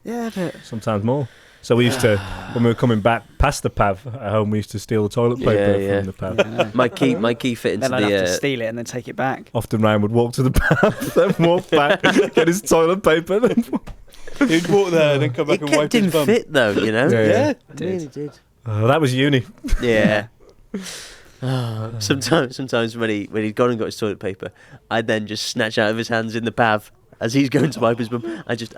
Yeah, but sometimes more. So we used to, when we were coming back past the PAV at home, we used to steal toilet paper Yeah. from the PAV. My key fit into then I'd have to the. steal it and then take it back. Often Ryan would walk to the PAV, then walk back, get his toilet paper, then He'd walk there and then come back It and wipe kept his him bum. fit though, you know. Yeah. It really did. that was uni. Yeah. Sometimes when he'd gone and got his toilet paper, I'd then just snatch out of his hands in the pav as he's going to wipe his bum. I just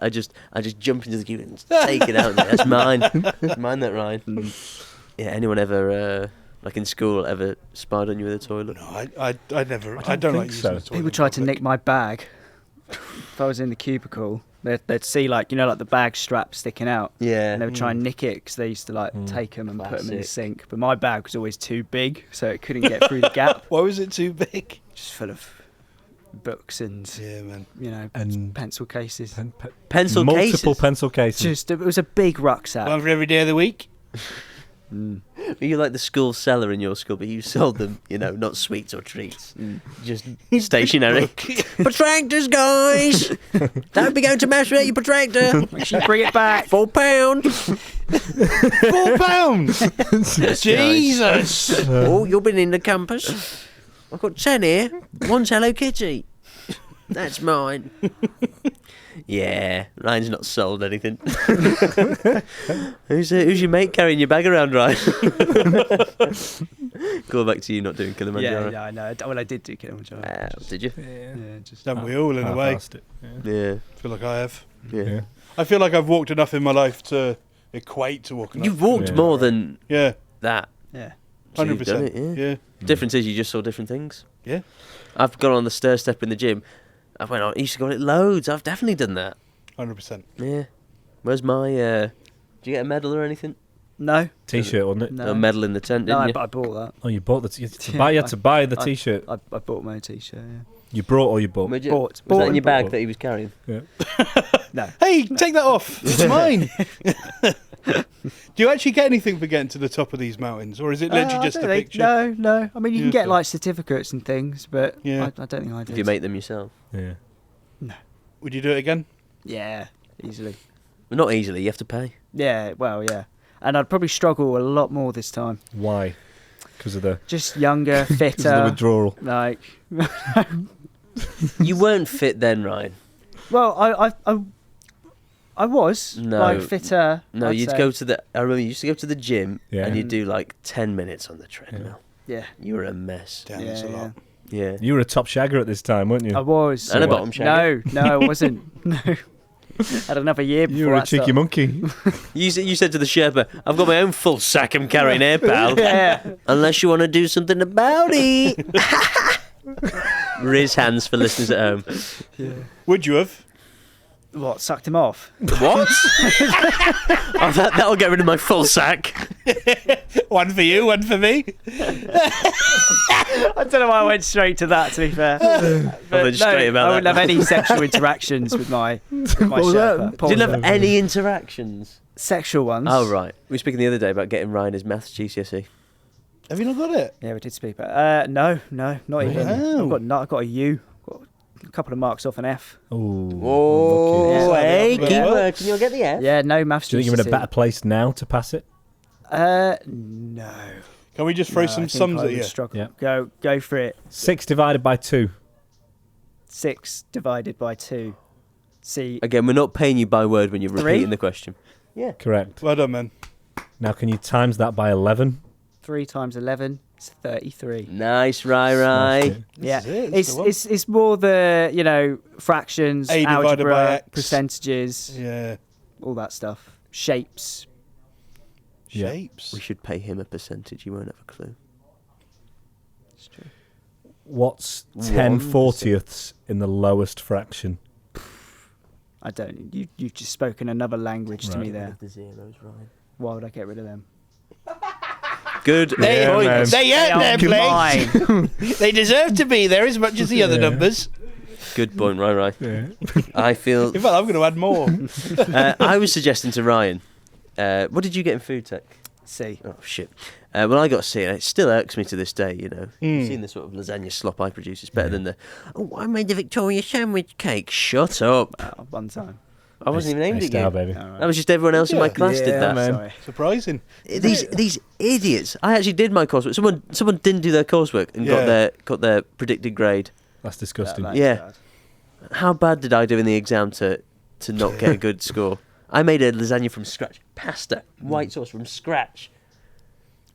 jump into the queue and take it out. That's mine. That's mine, that Ryan. Yeah. Anyone ever like in school ever spied on you in the toilet? No, I never. I don't don't like think using so. the toilet People in tried to public. nick my bag. If I was in the cubicle, they'd see like, you know, like the bag strap sticking out. Yeah. And they would try and nick it because they used to like take them and put them in the Classic. sink. But my bag was always too big, so it couldn't get through the gap. Why was it too big? Just full of books and, Yeah, man. you know, And pencil cases. Pencil multiple cases. pencil cases. Just, it was a big rucksack. One for every day of the week. You're like the school seller in your school, but you sold them, you know, not sweets or treats, just stationery. Protractors, guys. Don't be going to mess without your protractor. Make sure you bring it back. £4. £4. Jesus. Oh, you've been in the campus. I've got 10 here. One's Hello Kitty. That's mine. Yeah, Ryan's not sold anything. Who's your mate carrying your bag around, Ryan? Go back to you not doing Kilimanjaro. Yeah, I know. Well, I did do Kilimanjaro. Did you? Yeah, just Don't we all in a way? Half-assed it, yeah. Yeah. I feel like I have. Yeah. I feel like I've walked enough in my life to equate to walking. You've walked Yeah. more than Yeah, that. yeah. So you've done 100%. it, yeah. Yeah. Difference is you just saw different things. Yeah. I've gone on the stair step in the gym, I went on. I used to go on it loads. I've definitely done that. 100%. Yeah. Where's my? Did you get a medal or anything? No. T-shirt, wasn't it? No. A medal in the tent, No, didn't but I bought that. Oh, you bought the. You had to buy the T-shirt. I bought my own T-shirt. Yeah. You brought or you bought? you? Bought. Was that in and your bag bought. that he was carrying? Yeah. No. Hey, take that off. It's mine. Do you actually get anything for getting to the top of these mountains, or is it literally just a picture? No. I mean, you can Yeah, get okay. like certificates and things, but Yeah. I don't think I did. If you make them yourself, Yeah. Would you do it again? Yeah, easily. well, not easily. You have to pay. Yeah, well, yeah. And I'd probably struggle a lot more this time. Why? Because of the Just younger, 'cause of the fitter. withdrawal. Like, You weren't fit then, Ryan. well, I was No. like fitter. No, I'd you'd say. go to the. I remember you used to go to the gym Yeah. and you'd do like 10 minutes on the treadmill. Yeah, You were a mess. Damn, that's a Yeah, lot. Yeah. You were a top shagger at this time, weren't you? I was. And a bottom shagger. No, I wasn't. No, had another year before You were a that cheeky started. monkey. You said to the Sherpa, "I've got my own full sack I'm carrying here, pal. Yeah. Unless you want to do something about it." Riz hands for listeners at home. Would you have? What, sucked him off? What? Oh, that'll get rid of my full sack. One for you, one for me. I don't know why I went straight to that, to be fair. went straight about I wouldn't that. have any sexual interactions with my What was Sherpa. that? Paul. Didn't have any interactions. Sexual ones. Oh, right. We were speaking the other day about getting Ryan his maths GCSE. Have you not got it? Yeah, we did speak about no, not even. Wow. I've got a U. Got a couple of marks off an F. Oh. Yeah. hey, Yeah. keep working, you'll get the F. Yeah, no maths. Do you think you're in a GCSE. better place now to pass it? No. Can we just throw No, some I think sums I at would you? struggle. Yeah. Go for it. 6 divided by 2. 6 divided by 2. See, Again, we're not paying you by word when you're 3? repeating the question. Yeah. Correct. Well done, man. Now, can you times that by 11? 3 times 11 is 33. Nice, Rai. Yeah, is it, it's the one. it's more the fractions, A divided by algebra, X. percentages, Yeah. all that stuff, shapes. Yeah. Shapes. We should pay him a percentage. You won't have a clue. It's true. What's 10 40ths in the lowest fraction? I don't. You've just spoken another language to me Right. there. The zeros, Ryan. Why would I get rid of them? Good. They, Yeah, man. they earned their place. Mine. They deserve to be there as much as the other Yeah. numbers. Good point, Rai. Yeah. I feel. In fact, I'm going to add more. I was suggesting to Ryan. What did you get in food tech? See, Oh shit. Well, I got C, and it still irks me to this day. You know, Mm. seeing the sort of lasagna slop I produce is better than the. Oh, I made the Victoria sandwich cake. Shut up! one time. I wasn't even aimed at Star, you. baby. All right. That was just everyone else in my Yeah. class did that. man. Sorry. Surprising. These idiots. I actually did my coursework. Someone didn't do their coursework and Yeah. got their predicted grade. That's disgusting. That is Yeah. bad. How bad did I do in the exam to not get a good score? I made a lasagna from scratch, pasta, white sauce from scratch,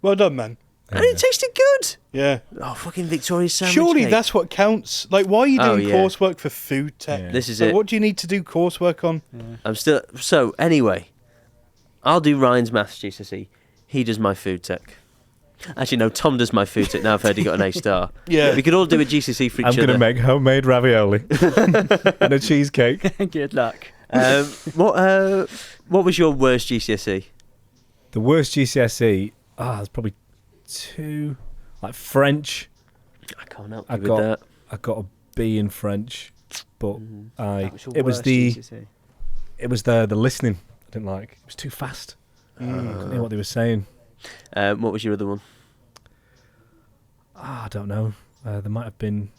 Well done, man. and it tasted good. Yeah. Oh, fucking Victoria sandwich Surely cake. that's what counts. Like, why are you Oh, doing yeah. coursework for food tech? Yeah. This is Like, it. what do you need to do coursework on? I'm still. So anyway, I'll do Ryan's maths GCSE. He does my food tech. Actually, no. Tom does my food tech. Now I've heard he got an A star. Yeah. We could all do a GCSE for each I'm other. going to make homemade ravioli and a cheesecake. Good luck. What was your worst GCSE? The worst GCSE, it's probably 2. Like French, I can't help I you with got that. I got a B in French, but That was your it was worst the GCSE. it was the listening I didn't like. It was too fast. I couldn't hear what they were saying. What was your other one? I don't know. There might have been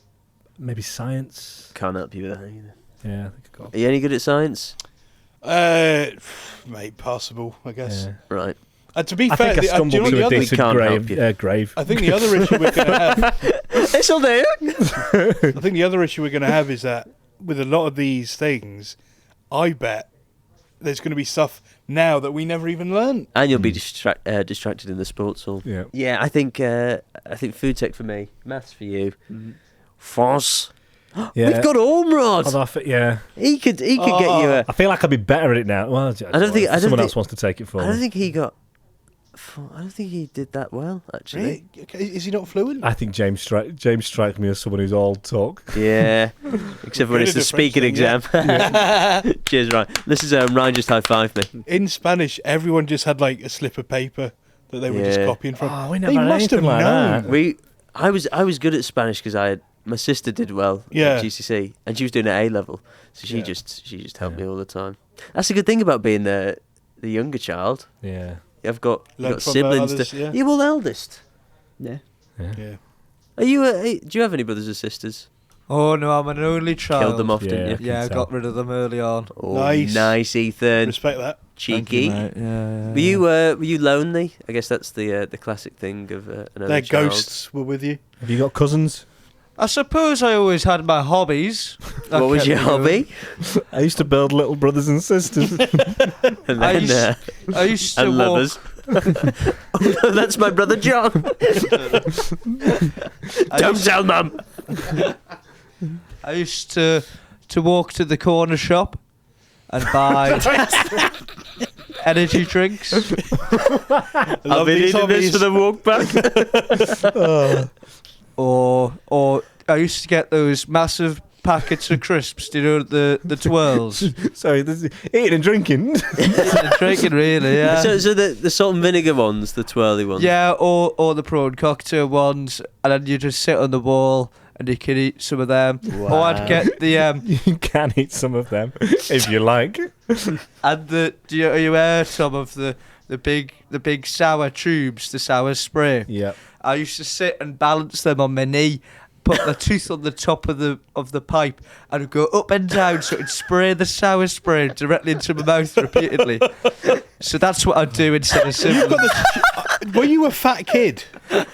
maybe science. Can't help you with that either. Yeah, I think I got. Are you any good at science? Mate, passable, I guess. Yeah. Right. To be I fair, think I do you stumbled know to the a other? decent can't help grave. you. Grave. I think the other issue we're going to have. This'll do. I think the other issue we're going to have is that with a lot of these things, I bet there's going to be stuff now that we never even learned. And you'll be distracted in the sports hall. Yeah. Yeah, I think food tech for me, maths for you, France. Yeah. We've got Ormrod. Although yeah. He could get you a. I feel like I'd be better at it now. Well, don't think- someone else wants to take it for I me. don't think he got. I don't think he did that well, actually. Really? Okay, is he not fluent? I think James strikes me as someone who's all talk. Yeah, except when it's the speaking exam. Cheers, Ryan. This is Ryan just high-fived me. In Spanish, everyone just had like a slip of paper that they were just copying from. Oh, we never They had must have anything like known. that. I was good at Spanish because my sister did well at GCSE, and she was doing it at A level, so she just helped me all the time. That's a good thing about being the younger child. Yeah. You've got Learn from siblings. others, yeah. You're all eldest. Yeah. Yeah. Are you? Do you have any brothers or sisters? Oh no, I'm an only child. Killed them off, Yeah. didn't you? Yeah, I got rid of them early on. Oh, Nice. nice, Ethan. Respect that. Cheeky. Thank you, mate. Were you lonely? I guess that's the classic thing of an only Their child. ghosts were with you. Have you got cousins? I suppose I always had my hobbies. That What was kept your me going. hobby? I used to build little brothers and sisters. And I then, used, I used to and walk. lovers. Oh, no, that's my brother John. Don't tell Mum. I used to walk to the corner shop and buy energy drinks. I've been eating this for the walk back. Or I used to get those massive packets of crisps, do you know, the twirls. Sorry, this is eating and drinking. Drinking, really, yeah. So the salt and vinegar ones, the twirly ones. Yeah, or the prawn cocktail ones, and then you just sit on the wall and you can eat some of them. Wow. Or I'd get the You can eat some of them if you like. and are you aware, Tom, of the big sour tubes, the sour spray? Yeah. I used to sit and balance them on my knee, put the tooth on the top of the pipe, and go up and down so it'd spray the sour spray directly into my mouth repeatedly. So that's what I'd do instead of simply. Were you a fat kid?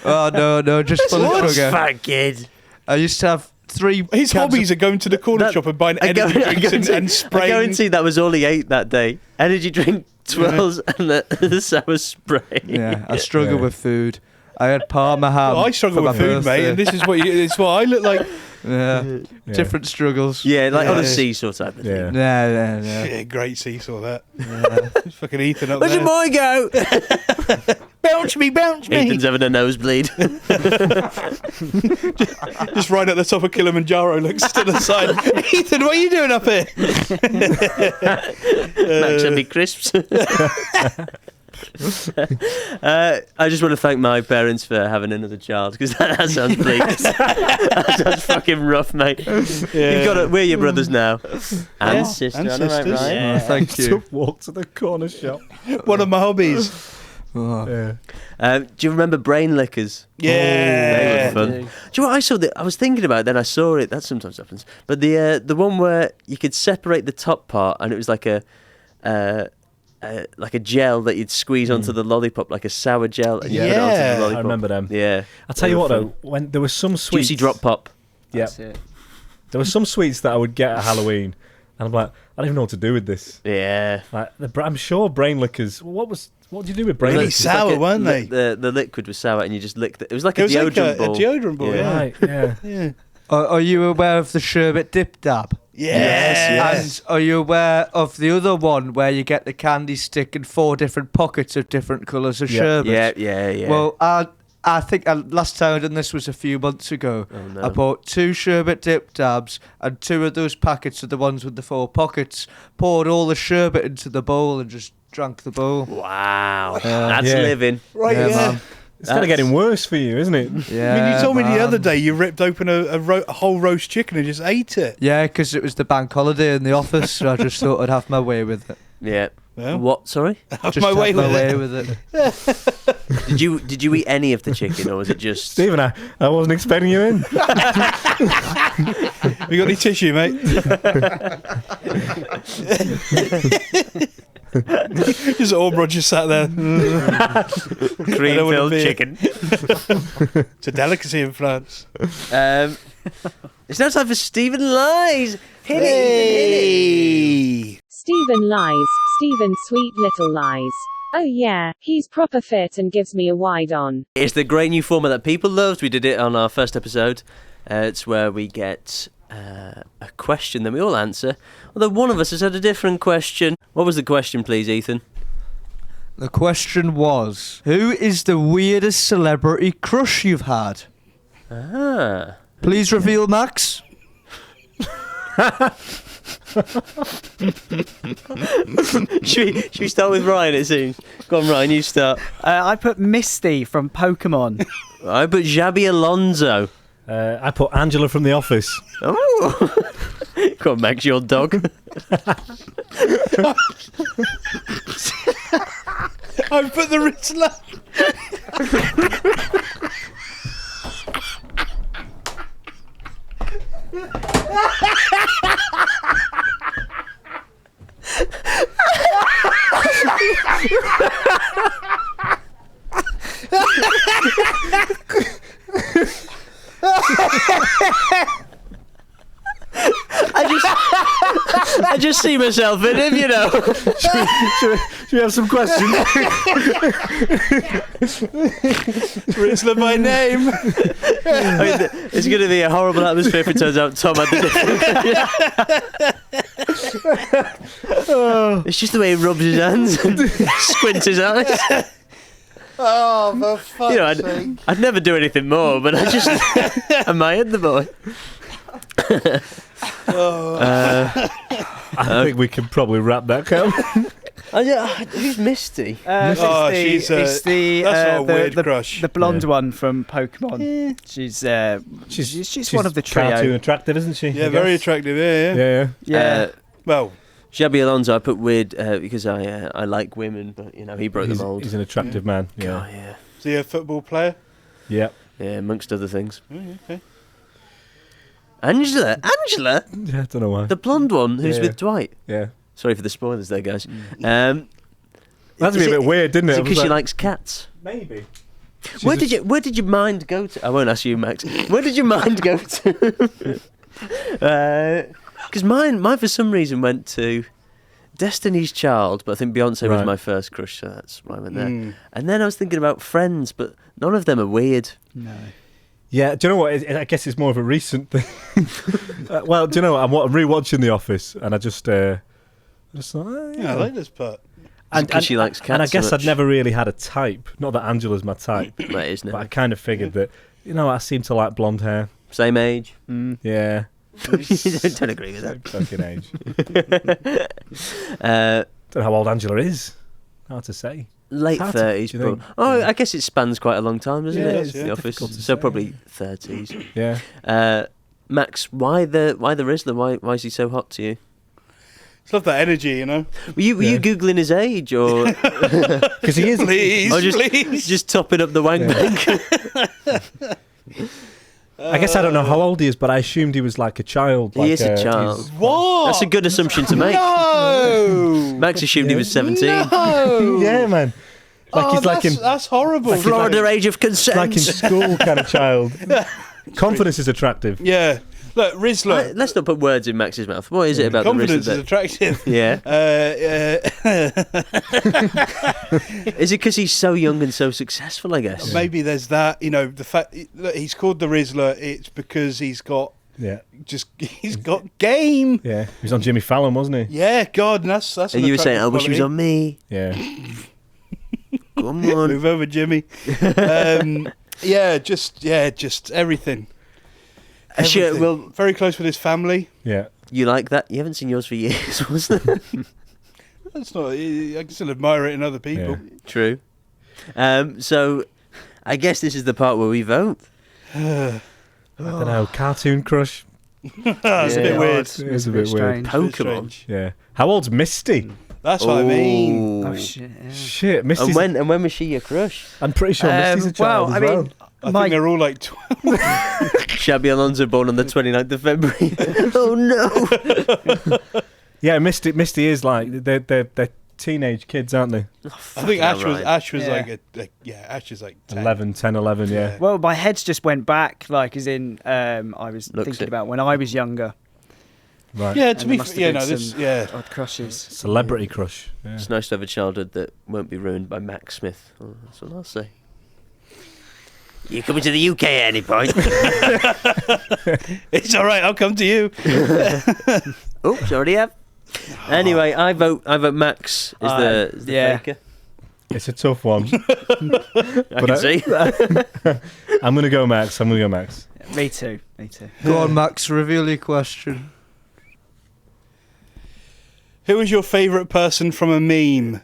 Oh no, just full of What's sugar. fat kid? I used to have 3. His cans hobbies are going to the corner shop and buying energy drinks and I spraying. guarantee that was all he ate that day. Energy drink, twirls, and the sour spray. Yeah, I struggle Yeah. with food. I had Parma ham. Well, I struggle for my with food, mate, birthday. and this is it's what I look like. Yeah. Different struggles. Yeah, like on a Yeah. seesaw type of Yeah. thing. Yeah. Yeah, great seesason that. Yeah. Fucking Ethan up Where's your there. boy go? Bounce me. Ethan's having a nosebleed. Just right at the top of Kilimanjaro, looks to the side. Ethan, what are you doing up here? Max and me crisps. I just want to thank my parents for having another child, because that sounds bleak. That sounds fucking rough, mate. You've got we're your brothers now, and Yeah, sister. and am I right, sisters. Ryan? Oh, thank you. To walk to the corner shop. One of my hobbies. Oh. Yeah. Do you remember brain lickers? Yeah. They were fun. Do you know what I saw? I was thinking about it, then I saw it. That sometimes happens. But the one where you could separate the top part, and it was like a gel that you'd squeeze onto the lollipop, like a sour gel, and you put it onto Yeah. the lollipop. I remember them. Yeah. I'll tell They you were what fun. though, when there was some sweets, Juicy drop pop. yeah, That's it. there were some sweets that I would get at Halloween, and I'm like, I don't even know what to do with this. Yeah. Like, I'm sure brain lickers. What did you do with brain Really lickers? sour, weren't they? The liquid was sour, and you just licked it. It was like It a was like deodorant a ball. deodorant ball, yeah. Right, yeah. Yeah. Are you aware of the sherbet dip dab? Yes. And are you aware of the other one where you get the candy stick in 4 different pockets of different colours of Yeah. sherbet? Yeah. Well, I think last time I done this was a few months ago. Oh, no. I bought 2 sherbet dip dabs and 2 of those packets of the ones with the 4 pockets, poured all the sherbet into the bowl and just drank the bowl. Wow. That's Yeah. living. Right, yeah. man. It's kind of getting worse for you, isn't it? Yeah, I mean, you told me the man. other day you ripped open a whole roast chicken and just ate it. Yeah, because it was the bank holiday in the office, so I just thought I'd have my way with it. Yeah. Well, What? Sorry. have Just my way with it. with it. Did you eat any of the chicken, or was it just? Stephen, I wasn't expecting you in. You got any tissue, mate? Just all Roger sat there. Cream I don't want a filled beer. chicken. It's a delicacy in France. It's now time for Stephen Lies. Hit it. Hey! Stephen lies, Stephen sweet little lies. Oh yeah, he's proper fit and gives me a wide on. It's the great new format that people loved. We did it on our first episode. It's where we get a question that we all answer. Although one of us has had a different question. What was the question, please, Ethan? The question was, who is the weirdest celebrity crush you've had? Ah. Please reveal, Max. Should we start with Ryan, it seems? Go on, Ryan, you start. I put Misty from Pokemon. I put Xabi Alonso. I put Angela from The Office. Oh. Go on, Max, your dog. I put the Rizzler. I just see myself in him, you know. Should we have some questions? Rizzler by name. I mean, it's going to be a horrible atmosphere if it turns out Tom had the different. It's just the way he rubs his hands and squints his eyes. Oh, for fuck's sake. I'd never do anything more, but I just admired the boy. I think we can probably wrap that count. Who's Misty? She's it's the that's not a weird crush. The blonde one from Pokemon. She's one of the trio. Cartoon attractive, isn't she? Yeah, very attractive. Yeah. Yeah. Well, Xabi Alonso, I put weird because I like women, but you know he broke the mold. He's an attractive man. Yeah. God, yeah. is he a football player? Yeah. Yeah, amongst other things. Okay. Angela, Yeah, I don't know why. the blonde one who's with Dwight. Yeah. Sorry for the spoilers there, guys. That'd be a bit weird, didn't it? Is it because she likes cats? Maybe. Where did your mind go to? I won't ask you, Max. Where did your mind go to? Because mine for some reason went to Destiny's Child, but I think Beyonce was my first crush, so that's why I went there. And then I was thinking about Friends, but none of them are weird. No. Yeah, do you know what? I guess it's more of a recent thing. Well, do you know what? I'm rewatching The Office, and I just thought, Yeah, I like this part. Because she likes cats. And I guess so I'd never really had a type. Not that Angela's my type, That is, but I kind of figured that, I seem to like blonde hair. Same age. Yeah. Don't agree with that. Fucking age. Don't know how old Angela is. Hard to say. Late Hard to- 30s. do you think? I guess it spans quite a long time, doesn't Yeah, it? it's The Office. difficult to So say. probably 30s. Yeah. Max, why the Rizzler? Why is he so hot to you? It's love that energy, you know. Were you googling his age or Because he is. Please, or please. just topping up the wank bank? I guess I don't know how old he is, but I assumed he was like a child. He is a child. What? That's a good assumption to make. No. Max assumed he was 17. No. Yeah, man. Like he's like that's horrible. Florida age of consent. like in school kind of child. Confidence is attractive. Yeah. Look, Rizzler. Let's not put words in Max's mouth. What is it about the Confidence Rizzler? is attractive. Yeah. Uh, Is it because he's so young and so successful, I guess? Maybe there's that. The fact that he's called the Rizzler, it's because he's got game. Yeah. He was on Jimmy Fallon, wasn't he? Yeah, God, and that's. And you were saying, I wish he was on me. Yeah. Come on. Move over, Jimmy. Just everything. Sure, Everything. well, Very close with his family. Yeah. you like that? You haven't seen yours for years, was there? That's not. I can still admire it in other people. True. So, I guess this is the part where we vote. I don't know. Cartoon crush. That's a bit weird. It is a bit weird. strange. Pokemon. Yeah. How old's Misty? That's what I mean. Oh shit. Yeah. Shit, Misty's. And when was she your crush? I'm pretty sure Misty's a child as well. I think they're all like 12. Xabi Alonso, born on the 29th of February. Oh no! Yeah, Misty is like they're teenage kids, aren't they? I think Ash was Yeah. Ash is like 10. 10, 11, yeah. Well, my head's just went back, like as in I was Looks thinking it. about when I was younger. Right. Yeah, And to there be must fair, have been some odd crushes. Celebrity crush. Yeah. It's nice to have a childhood that won't be ruined by Max Smith. Oh, that's what I'll say. You coming to the UK at any point? It's all right. I'll come to you. Oops, already have. Anyway, I vote Max is the faker. It's a tough one. I can see. I'm going to go Max. Me too. Go on, Max, reveal your question. Who was your favourite person from a meme?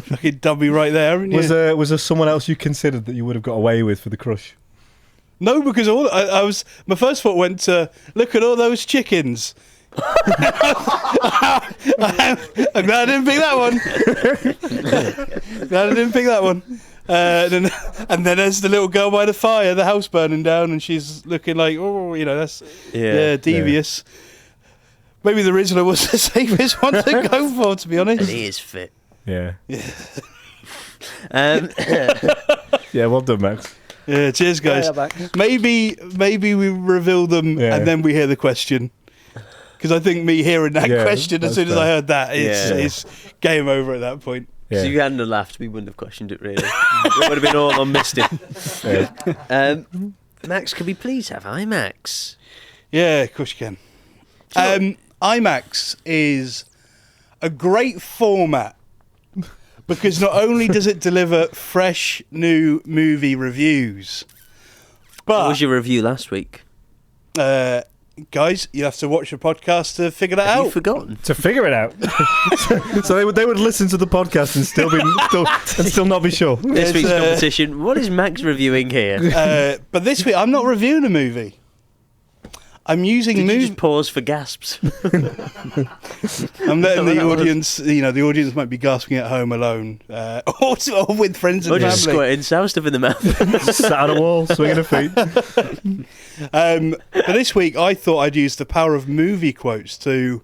Fucking dummy right there, haven't you? Was there someone else you considered that you would have got away with for the crush? No, because my first thought went to, look at all those chickens. I'm glad I didn't pick that one. And then there's the little girl by the fire, the house burning down, and she's looking like, oh, that's devious. Yeah. Maybe the Rizzler was the safest one to go for, to be honest. And he is fit. Yeah. Yeah, well done, Max. Yeah, cheers, guys. Yeah, Max. Maybe we reveal them and then we hear the question. Because I think me hearing that question as soon as I heard that, it's game over at that point. Yeah. So if you hadn't have laughed, we wouldn't have questioned it, really. It would have been all on Misty. Yeah. Max, could we please have IMAX? Yeah, of course you can. IMAX is a great format because not only does it deliver fresh new movie reviews, but what was your review last week? Guys, you have to watch the podcast to figure that out. Have you forgotten? To figure it out. So they would listen to the podcast and still not be sure. This week's competition. What is Max reviewing here? But this week I'm not reviewing a movie. I'm using Did you just pause for gasps? I'm letting the audience, the audience might be gasping at home alone, or with friends and or family. Just squirting sour stuff in the mouth. Sat on a wall, swinging her feet. But this week I thought I'd use the power of movie quotes to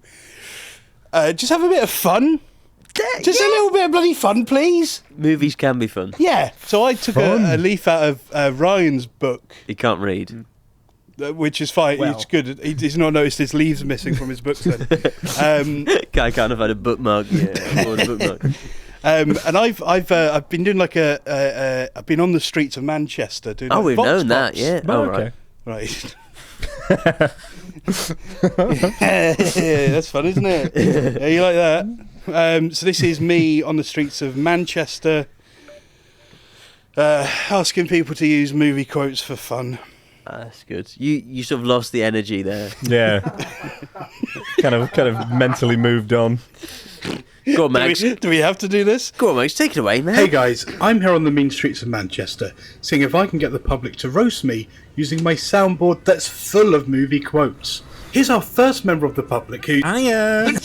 just have a bit of fun. Just a little bit of bloody fun, please. Movies can be fun. Yeah. So I took a leaf out of Ryan's book. He can't read. Which is fine. Well. It's good. He's not noticed his leaves missing from his books then. Guy can't have had a bookmark. And I've been doing like I've been on the streets of Manchester doing. Oh, like we've vox known that. pops. Yeah. Oh, Right. Right. Yeah, that's fun, isn't it? Yeah, you like that? So this is me on the streets of Manchester, asking people to use movie quotes for fun. That's good. You sort of lost the energy there. Yeah. kind of mentally moved on. Go on, Max. Do we have to do this? Go on, Max. Take it away, man. Hey guys, I'm here on the mean streets of Manchester, seeing if I can get the public to roast me using my soundboard that's full of movie quotes. Here's our first member of the public who... Hiya!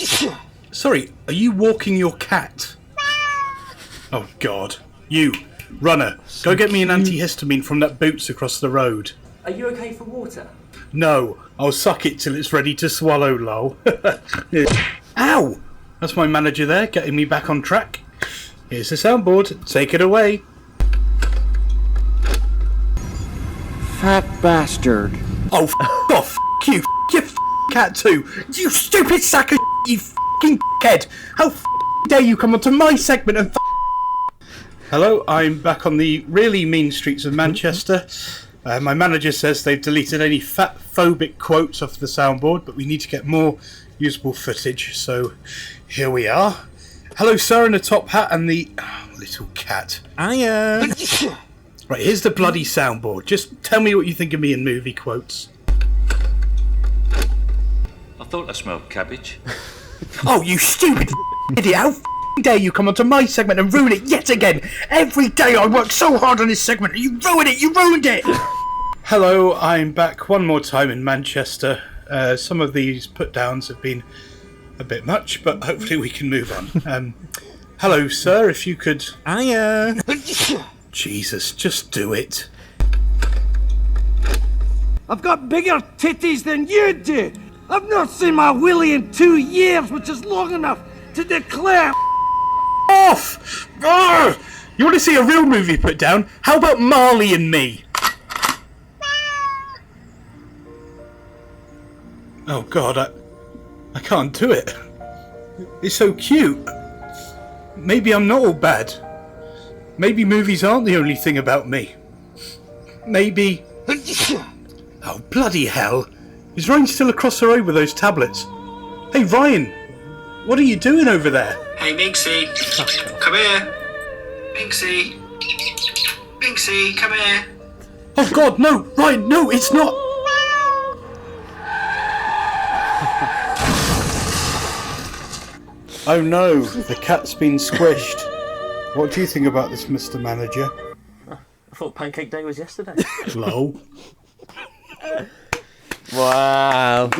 Sorry, are you walking your cat? Oh God. You, runner, go get me an antihistamine from that Boots across the road. Are you okay for water? No, I'll suck it till it's ready to swallow, lol. Ow! That's my manager there, getting me back on track. Here's the soundboard, take it away. Fat bastard. Oh, off, you, your cat too. You stupid sack of you f***ing head. How dare you come onto my segment and Hello, I'm back on the really mean streets of Manchester. My manager says they've deleted any fat-phobic quotes off the soundboard, but we need to get more usable footage, so here we are. Hello, sir, in the top hat and the little cat. Hiya! Right, here's the bloody soundboard. Just tell me what you think of me in movie quotes. I thought I smelled cabbage. Oh, you stupid idiot! How dare you come onto my segment and ruin it yet again? Every day I work so hard on this segment and you ruin it! You ruined it! Hello, I'm back one more time in Manchester. Some of these put-downs have been a bit much, but hopefully we can move on. Hello, sir, if you could... Hiya! Jesus, just do it. I've got bigger titties than you do. I've not seen my willy in 2 years, which is long enough to declare off! Arr! You want to see a real movie put down? How about Marley and Me? Oh God, I can't do it. It's so cute. Maybe I'm not all bad. Maybe movies aren't the only thing about me. Maybe... Oh, bloody hell. Is Ryan still across the road with those tablets? Hey, Ryan, what are you doing over there? Hey, Minxie, come here. Binksy. Binksy, come here. Oh God, no! Ryan, no, it's not. Oh no, the cat's been squished. What do you think about this, Mr. Manager? I thought Pancake Day was yesterday. Lol. Wow.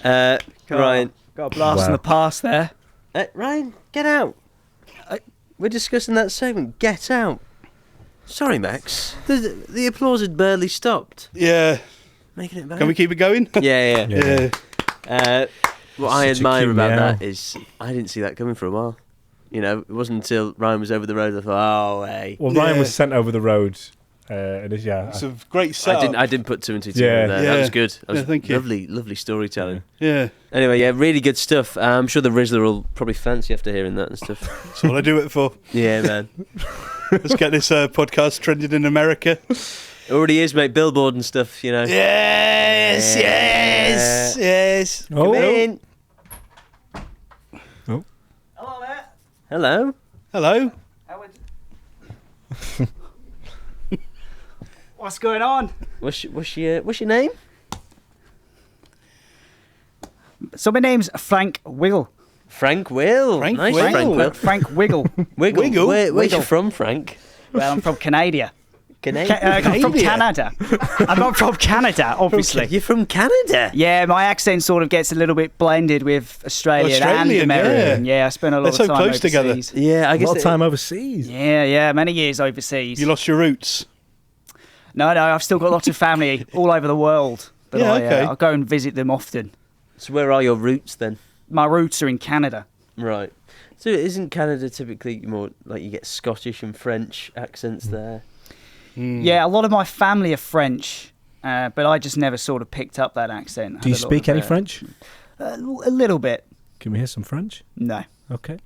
Ryan. Got a blast in the past there. Ryan, get out. We're discussing that segment. Get out. Sorry, Max. The applause had barely stopped. Yeah. Making it better. Can we keep it going? Yeah. What I Such a admire cute about meow. that is I didn't see that coming for a while. You know, it wasn't until Ryan was over the road I thought, oh, hey. Well, Ryan was sent over the road. It is, yeah. It's a great setup. I didn't put two and two together there. Yeah. That was good. That was thank you. lovely storytelling. Yeah. Anyway, yeah, really good stuff. I'm sure the Rizzler will probably fancy after hearing that and stuff. That's what I do it for. Yeah, man. Let's get this podcast trending in America. It already is, mate. Billboard and stuff, you know. Yes. Come Oh. in. Oh. Hello there. Hello. Hello. What's going on? What's your name? So my name's Frank Wiggle. Frank Will. Frank Nice, Will. Frank Will. Frank Wiggle. Wiggle. Where's Wiggle. you from, Frank? Well, I'm from Canada. Canada. I'm from Canada. I'm not from Canada, obviously. You're from Canada? Yeah, my accent sort of gets a little bit blended with Australian and Australian, American. Yeah, I spent a lot They're of so time close together. overseas. Yeah, I A guess. lot of time overseas. Yeah, many years overseas. You lost your roots. No, I've still got lots of family all over the world. That Yeah, okay. I go and visit them often. So where are your roots then? My roots are in Canada. Right. So isn't Canada typically more like you get Scottish and French accents there? Yeah, a lot of my family are French, but I just never sort of picked up that accent. Do you Had a lot speak of, any French? A little bit. Can we hear some French? No. Okay.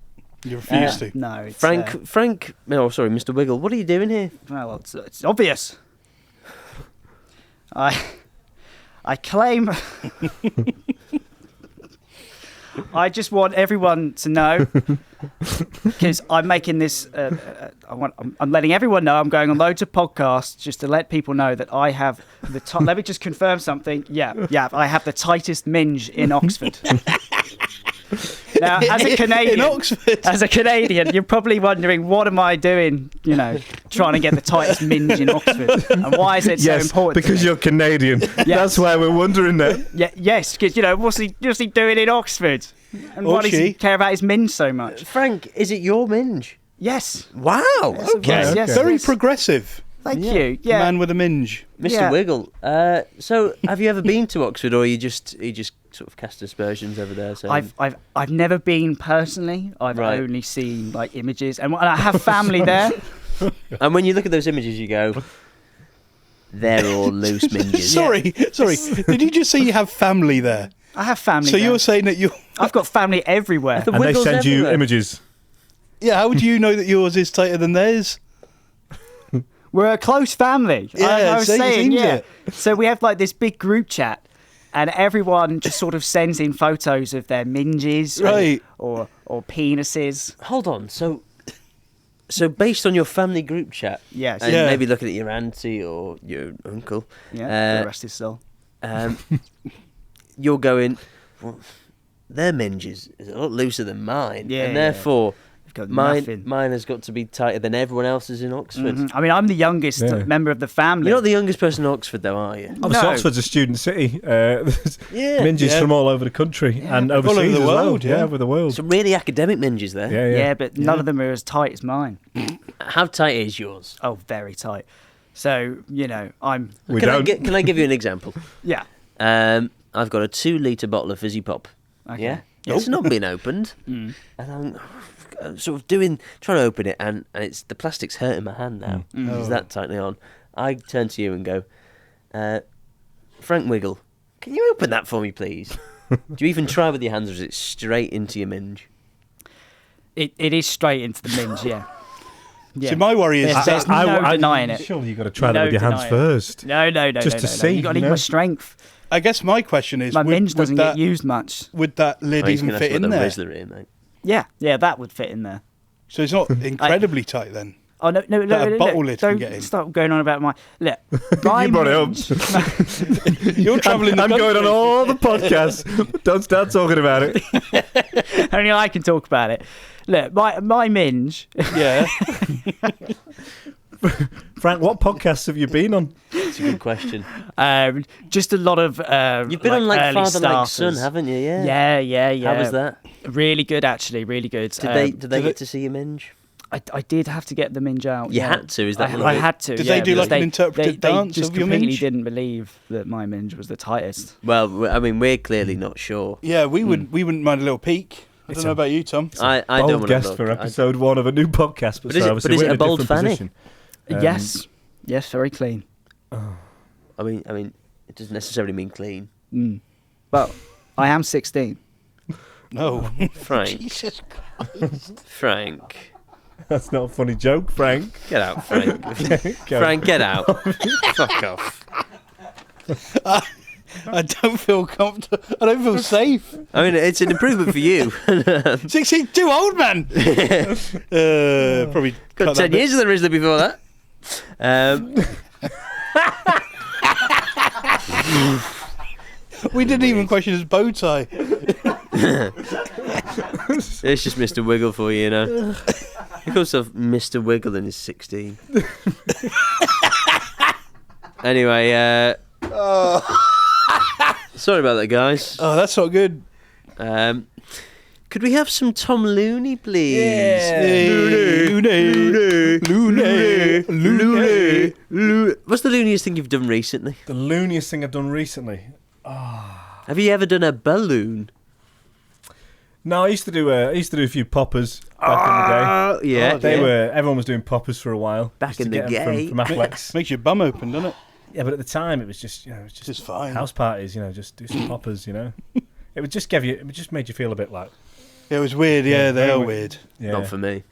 You refuse to. No. It's, Frank. Oh, sorry, Mr. Wiggle. What are you doing here? Well, it's obvious. I claim. I just want everyone to know, because I'm making this. I'm letting everyone know I'm going on loads of podcasts just to let people know that I have the. Let me just confirm something. Yeah. I have the tightest minge in Oxford. Now, as a Canadian, In Oxford. as a Canadian, you're probably wondering, what am I doing? You know, trying to get the tightest minge in Oxford, and why is it so important? Because to me? you're Canadian. That's why we're wondering that. Yeah, yes, because what's he doing in Oxford? And Or why does he she. care about his minge so much? Frank, is it your minge? Yes. Wow. Okay. Yes, Very yes. progressive. Thank you. Yeah. Man with a minge. Mr. Yeah. Wiggle. So have you ever been to Oxford, or you just sort of cast aspersions over there? So I've never been personally. I've Right. only seen like images, and I have family there. And when you look at those images, you go, they're all loose minges. Sorry. Did you just say you have family there? I have family. So there. you're saying that you? I've got family everywhere. The And they Wiggles send you everywhere. images. Yeah. How do you know that yours is tighter than theirs? We're a close family. Yeah, I was see, it saying, seems yeah. it. So we have like this big group chat, and everyone just sort of sends in photos of their minges, Right. or penises. Hold on. So based on your family group chat, Yes. and Yeah. maybe looking at your auntie or your uncle, Yeah. The rest is still. you're going, well, their minges is a lot looser than mine, Yeah, and yeah. therefore Got mine nothing. has got to be tighter than everyone else's in Oxford. Mhm. I mean, I'm the youngest Yeah. member of the family. You're not the youngest person in Oxford, though, are you? Obviously, No. Oxford's a student city. There's Yeah. minges Yeah. from all over the country and overseas over the as well. world, yeah. Over the world. Some really academic minges there. Yeah. Yeah, but none of them are as tight as mine. How tight is yours? Oh, very tight. So I'm. We Can don't. can I give you an example? Yeah. I've got a 2-litre bottle of fizzy pop. Okay. Yeah, it's not been opened, and I'm sort of trying to open it, and it's the plastic's hurting my hand now. It's that tightly on. I turn to you and go, Frank Wiggle, can you open that for me, please? Do you even try with your hands, or is it straight into your minge? It is straight into the minge. Yeah. Yeah. See, my worry is There's no denying it. Surely you've got to try that No with your hands denying it. first. No. Just to see, You got to you need know? my strength. I guess my question is, My would, minge doesn't would get used much. Would that lid Oh, he's even gonna have fit to in put the there? Rizzler in, mate. Yeah, that would fit in there. So it's not incredibly tight then. Oh no! That a bottle lid can don't get in. stop going on about my. Look, my You brought it up. minge. You're travelling. I'm going on all the podcasts. Don't start talking about it. Only I can talk about it. Look, my minge. Yeah. Frank, what podcasts have you been on? It's a good question. Just a lot of. You've been on like early Father Like Son, starters. haven't you? Yeah. Yeah. How was that? Really good, actually. Really good. Did they get to see you minge? I did have to get the minge out. You yeah. had to. Is that I had to. Did yeah, they do because like an interpretive dance They just of your completely minge? didn't believe that my minge was the tightest. Well, I mean, we're clearly not sure. Yeah, we wouldn't mind a little peek. I don't know about you, Tom. I don't Bold want to guest look. for episode 1 of a new podcast. But is it- obviously but is we're it in a bold different fanny? position. Yes, very clean. I mean, it doesn't necessarily mean clean. But I am 16. No. Frank. Jesus Frank. That's not a funny joke, Frank. Get out, Frank. Frank, get out. Fuck off. I don't feel comfortable. I don't feel safe. I mean, it's an improvement for you. 16, too old, man. Probably Got cut 10 that years of the Rizzler before that. We didn't even question his bow tie. It's just Mr. Wiggle for you, you know. He calls himself Mr. Wiggle and he's 16. Anyway, sorry about that, guys. Oh, that's not good. Could we have some Tom Looney, please? Looney. What's the looniest thing you've done recently? The looniest thing I've done recently. Have you ever done a balloon? No, I used to do a few poppers back in the day. Yeah, Everyone was doing poppers for a while. Back Used in to the get 'em day. from Affleck's. Makes your bum open, doesn't it? Yeah, but at the time it was just Just fine. house parties, just do some poppers, It would just made you feel a bit like It was weird. Yeah, they very are weird. weird. Not for me.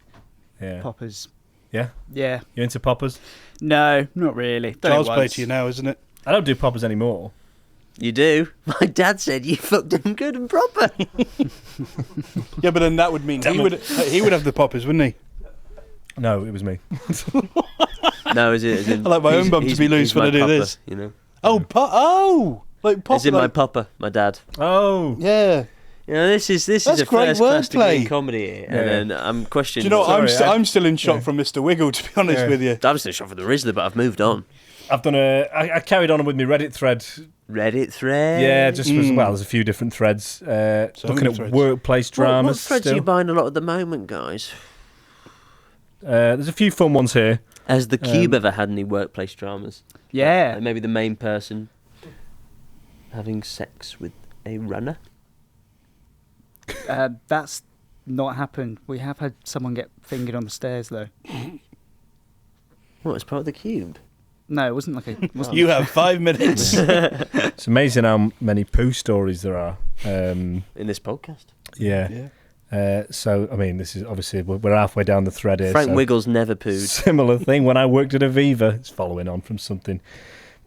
Yeah. Poppers. Yeah? Yeah. You into poppers? No, not really. Done it Child's play once. to you now, isn't it? I don't do poppers anymore. You do? My dad said you fucked him good and proper. Yeah, but then that would mean he would have the poppers, wouldn't he? No, it was me. No, is it? I like my own bum to be loose when I do this. You know? Like pop. As in my papa, my dad. Oh. Yeah. You know, this is That's a great first-class degree wordplay. in comedy here, Yeah. and then I'm questioning. Do you know what? Sorry, I'm still in shock from Mr. Wiggle, to be honest with you. I'm still shot for the Rizzler, but I've moved on. I've done I carried on with my Reddit thread. Reddit thread. Yeah, just there's a few different threads. Looking many at threads. workplace dramas. What threads are still. you buying a lot at the moment, guys? There's a few fun ones here. Has the Cube ever had any workplace dramas? Yeah. Like maybe the main person having sex with a runner? That's not happened. We have had someone get fingered on the stairs, though. What, as part of the Cube? No, it wasn't like a. Wasn't You have 5 minutes. It's amazing how many poo stories there are. In this podcast? Yeah. So, I mean, this is obviously, we're halfway down the thread here. Frank so Wiggles never pooed. Similar thing when I worked at Aviva. It's following on from something.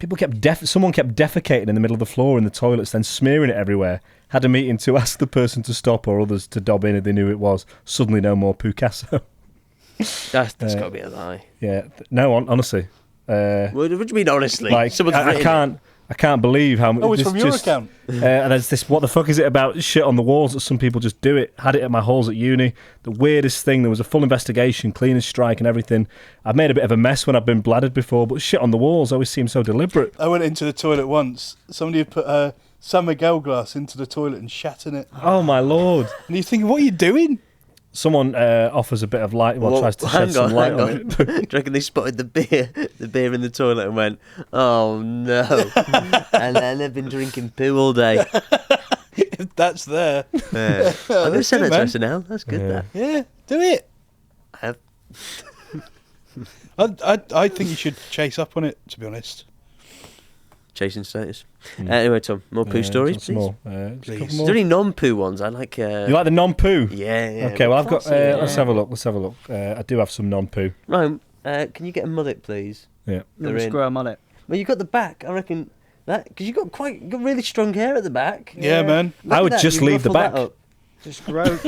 Someone kept defecating in the middle of the floor in the toilets, then smearing it everywhere. Had a meeting to ask the person to stop or others to dob in if they knew it was. Suddenly no more Picasso. That's got to be a lie. Yeah. No, honestly. What do you mean, honestly? Like, Someone's I written can't believe how much. Oh, it's from your account. And there's this. What the fuck is it about shit on the walls that some people just do it? Had it at my halls at uni. The weirdest thing. There was a full investigation, cleaners strike, and everything. I've made a bit of a mess when I've been bladdered before, but shit on the walls always seems so deliberate. I went into the toilet once. Somebody had put a San Miguel glass into the toilet and shat in it. Oh my lord! And you think, what are you doing? Someone offers a bit of light. Well, tries to shed some light on it. Do you reckon they spotted the beer in the toilet and went, "Oh no!" And then they've been drinking poo all day. If that's there. Yeah. I'm going to send it, that to SNL. That's good. That. Yeah, do it. I have. I think you should chase up on it, to be honest. Chasing status. Anyway, Tom, more poo stories, please. More. Please. Is there any non-poo ones? I like. You like the non-poo? Yeah. Okay, well, I've got. Classy, Let's have a look. I do have some non-poo. Ryan, can you get a mullet, please? Yeah. They're in. square mullet. Well, you got the back. I reckon that because you got really strong hair at the back. Yeah, man. Look I at would that, just you leave the ruffled that back. up. Just grow.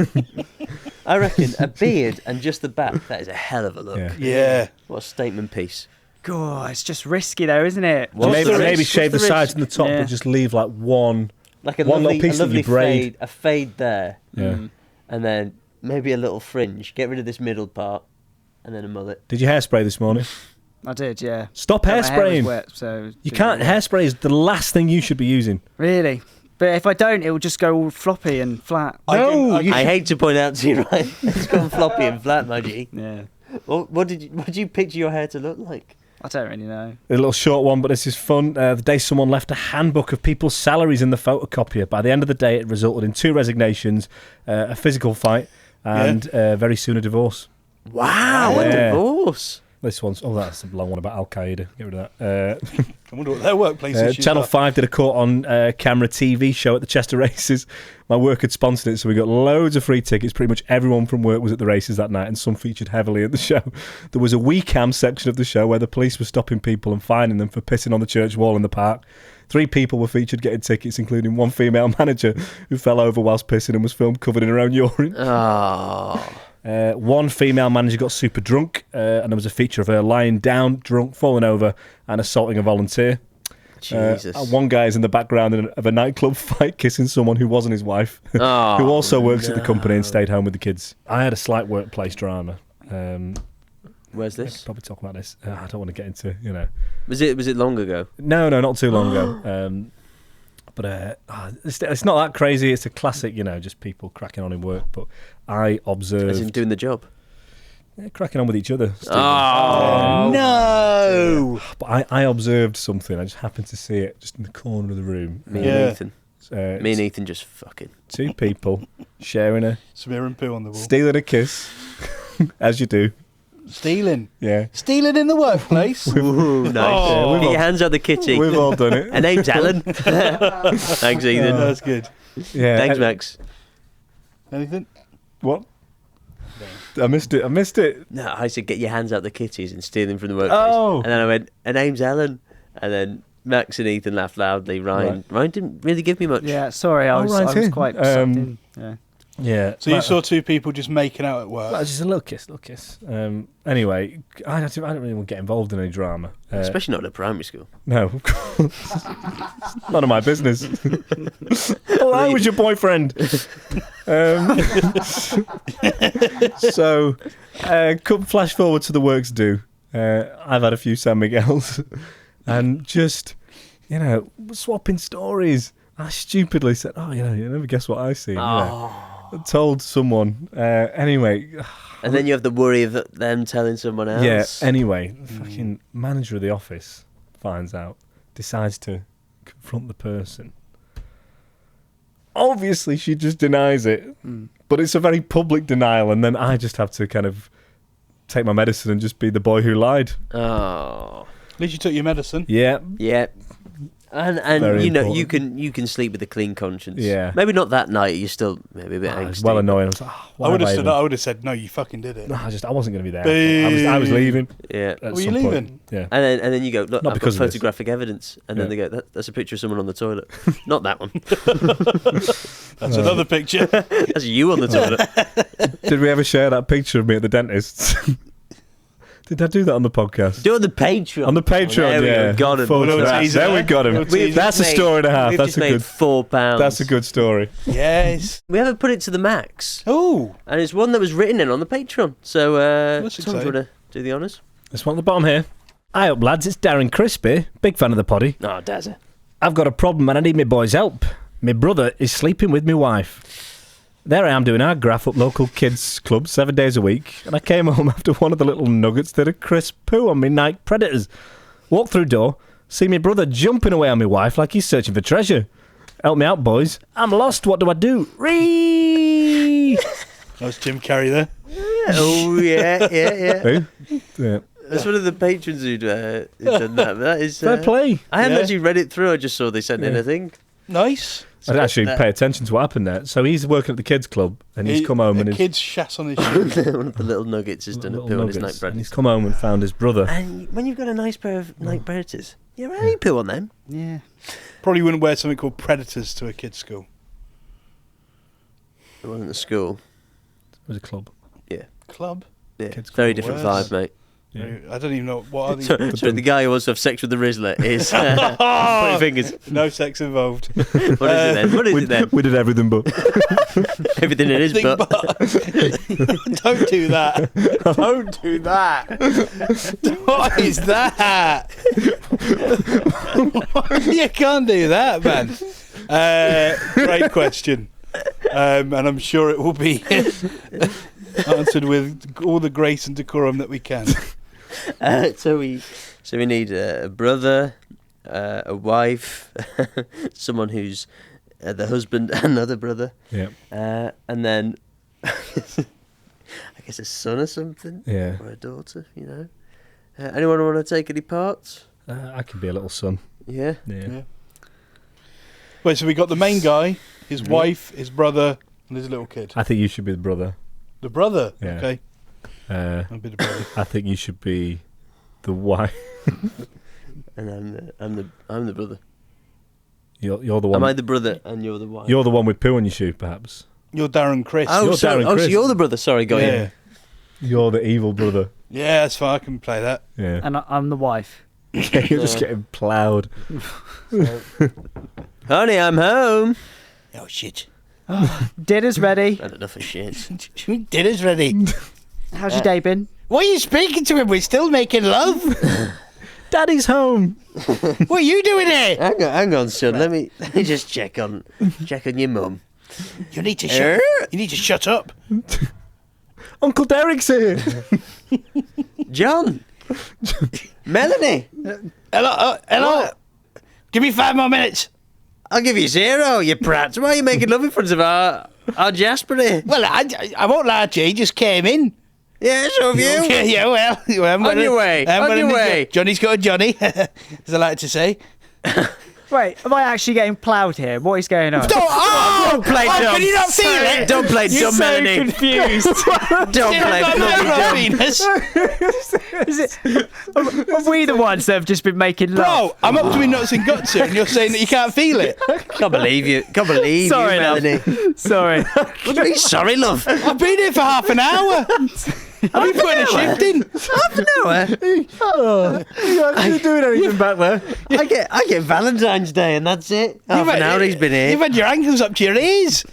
I reckon a beard and just the back, that is a hell of a look. Yeah. What a statement piece. God, it's just risky though, isn't it? Maybe shave the sides and the top, but just leave like one, like a one lovely, little piece a lovely of your braid. fade, a fade there, Yeah. and then maybe a little fringe. Get rid of this middle part, and then a mullet. Did you hairspray this morning? I did, yeah. Stop But my hair was hairspraying. wet, so You can't. Hairspray is the last thing you should be using. Really? But if I don't, it will just go all floppy and flat. I hate to point out to you, right? It's gone floppy and flat, Mudgy. Yeah. What did you picture your hair to look like? I don't really know. A little short one, but this is fun. The day someone left a handbook of people's salaries in the photocopier. By the end of the day, it resulted in 2 resignations, a physical fight, and very soon a divorce. Wow, a divorce. This one's... Oh, that's a long one about Al-Qaeda. Get rid of that. I wonder what their workplace is. Channel 5 did a caught-on-camera TV show at the Chester races. My work had sponsored it, so we got loads of free tickets. Pretty much everyone from work was at the races that night, and some featured heavily at the show. There was a WeCam section of the show where the police were stopping people and fining them for pissing on the church wall in the park. 3 people were featured getting tickets, including one female manager who fell over whilst pissing and was filmed covered in her own urine. Oh. One female manager got super drunk, and there was a feature of her lying down, drunk, falling over, and assaulting a volunteer. Jesus. One guy is in the background of a nightclub fight, kissing someone who wasn't his wife, who also works at the company and stayed home with the kids. I had a slight workplace drama. Where's this? I could probably talk about this. I don't want to get into, you know. Was it long ago? No, not too long ago. But it's not that crazy. It's a classic, you know, just people cracking on in work. But I observed... As in doing the job? Yeah, cracking on with each other. No! But I observed something. I just happened to see it just in the corner of the room. Me and Ethan. Me and Ethan just fucking... 2 people sharing a... Smear and poo on the wall. Stealing a kiss, as you do. Stealing? Yeah. Stealing in the workplace? Ooh, nice. Get your hands out the kitty. We've all done it. Her name's Alan. Thanks, Ethan. That's good. Yeah. Thanks, Max. Anything? What? I missed it. No, I said get your hands out the kitties and steal them from the workplace. Oh. And then I went, her name's Alan. And then Max and Ethan laughed loudly. Ryan didn't really give me much. Yeah, sorry, I was quite sucked in. Yeah. Yeah. So you saw 2 people just making out at work? Just a little kiss. Anyway, I don't really want to get involved in any drama. Especially not at primary school. No, of course. None of my business. Well, I was your boyfriend. So, come flash forward to the works due. I've had a few San Miguels. And just, you know, swapping stories. I stupidly said, you never guess what I see. You know. I told someone. Anyway. And then you have the worry of them telling someone else. Yeah, anyway, the fucking manager of the office finds out, decides to confront the person. Obviously, she just denies it. But it's a very public denial, and then I just have to kind of take my medicine and just be the boy who lied. Oh. At least you took your medicine. Yeah. Yeah. And Very you know, important. you can sleep with a clean conscience. Yeah. Maybe not that night. You're still maybe a bit angsty. It's well annoying. I was like, I would have said, no, you fucking did it. No, I wasn't going to be there. I was leaving. Yeah. Were you leaving? Yeah. And then you go, look, Not I've because got of this. photographic evidence. And then they go, that's a picture of someone on the toilet. Not that one. That's another picture. That's you on the toilet. Did we ever share that picture of me at the dentist's? Did I do that on the podcast? Do it on the Patreon. On the Patreon, there we go. Got him. There we got him. That's a story and a half. We've That's just a made good. £4. That's a good story. Yes. We haven't put it to the max. Oh. And it's one that was written in on the Patreon. So, That's Tom, do you want to do the honours? This one at the bottom here. Hi up, lads. It's Darren Crispy. Big fan of the poddy. Oh, Dazza. I've got a problem and I need my boy's help. My brother is sleeping with my wife. There I am doing our graph up local kids club 7 days a week, and I came home after one of the little nuggets did a crisp poo on me Nike Predators. Walked through door, see my brother jumping away on my wife like he's searching for treasure. Help me out, boys. I'm lost. What do I do? Ree! That was Jim Carrey there. Oh, yeah. Who? Yeah. That's one of the patrons who'd done that. But that is Fair play. I hadn't Yeah. actually read it through. I just saw they sent in a thing. Nice. I didn't actually pay attention to what happened there. So he's working at the kids club, and he's come home and his kid's shat on his shoe. One of the little nuggets has done a poo on his Nike and Predators. he's come home and found his brother. And when you've got a nice pair of Nike Predators, you really poo on them. Yeah. Probably wouldn't wear something called Predators to a kid's school. It wasn't a school. was a club. Club? Yeah, Kids very Club. different Worse. vibe, mate. Yeah. I don't even know what are these. So the guy who wants to have sex with the Rizzler is pointing fingers. No sex involved. What is it then? What is it then? We did everything but. Everything in his butt. Don't do that. Don't do that. What is that? You can't do that, man. Great question. And I'm sure it will be answered with all the grace and decorum that we can. So we need a brother, a wife, someone who's the husband, another brother. Yeah. And then I guess a son or something. Yeah. Or a daughter, you know. Anyone want to take any parts? I can be a little son. Yeah. Yeah. Wait, so we got the main guy, his wife, his brother, and his little kid. I think you should be the brother. The brother? Yeah. Okay. I'll be the brother. I think you should be the wife. And I'm the brother. You're the one. Am I the brother and you're the wife? You're the one with poo on your shoe, perhaps. You're Darren Chris. Oh, You're sorry. Darren Oh, so Criss. you're the brother. Sorry, got Yeah. you. You're the evil brother. Yeah, that's fine. I can play that. Yeah. And I'm the wife. You're just getting ploughed. Honey, I'm home. Oh, shit. Dinner's ready. Had enough of shit. Dinner's ready. How's your day been? Why are you speaking to him? We're still making love. Daddy's home. What are you doing here? Hang on, son. Let me just check on your mum. You need to shut. You need to shut up. Uncle Derek's here. John. Melanie. Hello. Hello. Give me 5 more minutes. I'll give you 0, you prat. Why are you making love in front of our Jasper here? Well, I won't lie to you. He just came in. Yeah, so have you. Yeah, well, On your way. Johnny's got a Johnny, as I like to say. Wait, am I actually getting ploughed here? What is going on? Don't play dumb. Can you not feel it? Don't play You're dumb, so Melanie. confused. Don't play bloody dumb. Is it? Are we the ones that have just been making love? Bro, I'm up to my nuts and guts here, and you're saying that you can't feel it. Can't believe you. Can't believe Sorry, you, love. Melanie. Sorry. What do you mean, sorry, love? I've been here for half an hour. I've been putting a shift in. Half an hour. You're actually doing anything back there? I get Valentine's Day and that's it. Half an hour he's been here. You've had your ankles up to your ears.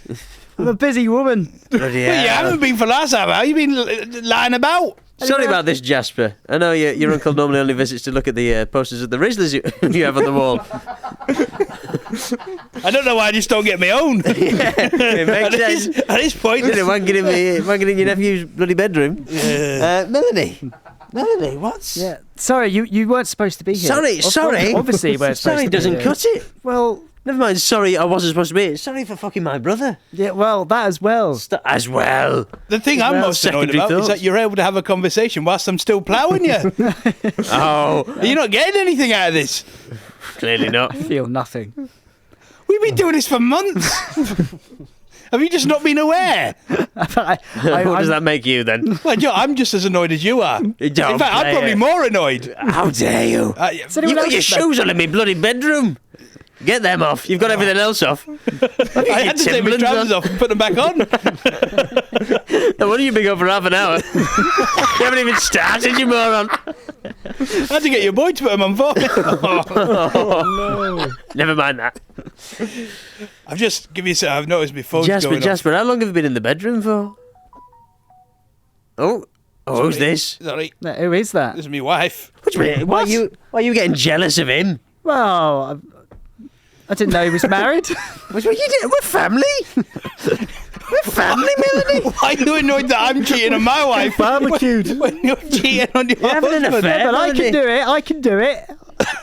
I'm a busy woman. Bloody Well, you hell. haven't been for last hour. You've been lying about. Sorry about this, Jasper. I know your uncle normally only visits to look at the posters of the Rizzlers you have on the wall. I don't know why I just don't get my own. It makes sense. At this point, Wanking in your nephew's bloody bedroom. Melanie, what's... Yeah. Sorry, you weren't supposed to be here. Sorry. Obviously, you weren't supposed Sorry to be doesn't here. cut it. Well, Never mind, sorry I wasn't supposed to be here. Sorry for fucking my brother. yeah, well, that as well. As well. the thing I'm Well, most annoyed secondary about is thoughts. that you're able to have a conversation whilst I'm still ploughing you. Oh, You're not getting anything out of this. clearly not. I feel nothing. We've been doing this for months. Have you just not been aware? What does that make you then? Well, Joe, I'm just as annoyed as you are. Don't In fact, I'm play probably it. more annoyed. How dare you? So You anyone got your else- shoes on in my bloody bedroom. Get them off. You've got everything else off. I had to take my Timberlands trousers off and put them back on. No wonder you've been going for half an hour. You haven't even started, you moron. I had to get your boy to put them on for me. Never mind that. I've just I've noticed my phone's going off. Jasper, how long have you been in the bedroom for? Oh, who's this? Sorry, No, who is that? this is my wife. Wait a minute, why are you getting jealous of him? Well, I didn't know he was married. What you did? We're family. We're family, Melanie. Why are you annoyed that I'm cheating on my wife? Barbecued. When you're cheating on your having an husband. affair. But I Melanie. can do it. I can do it.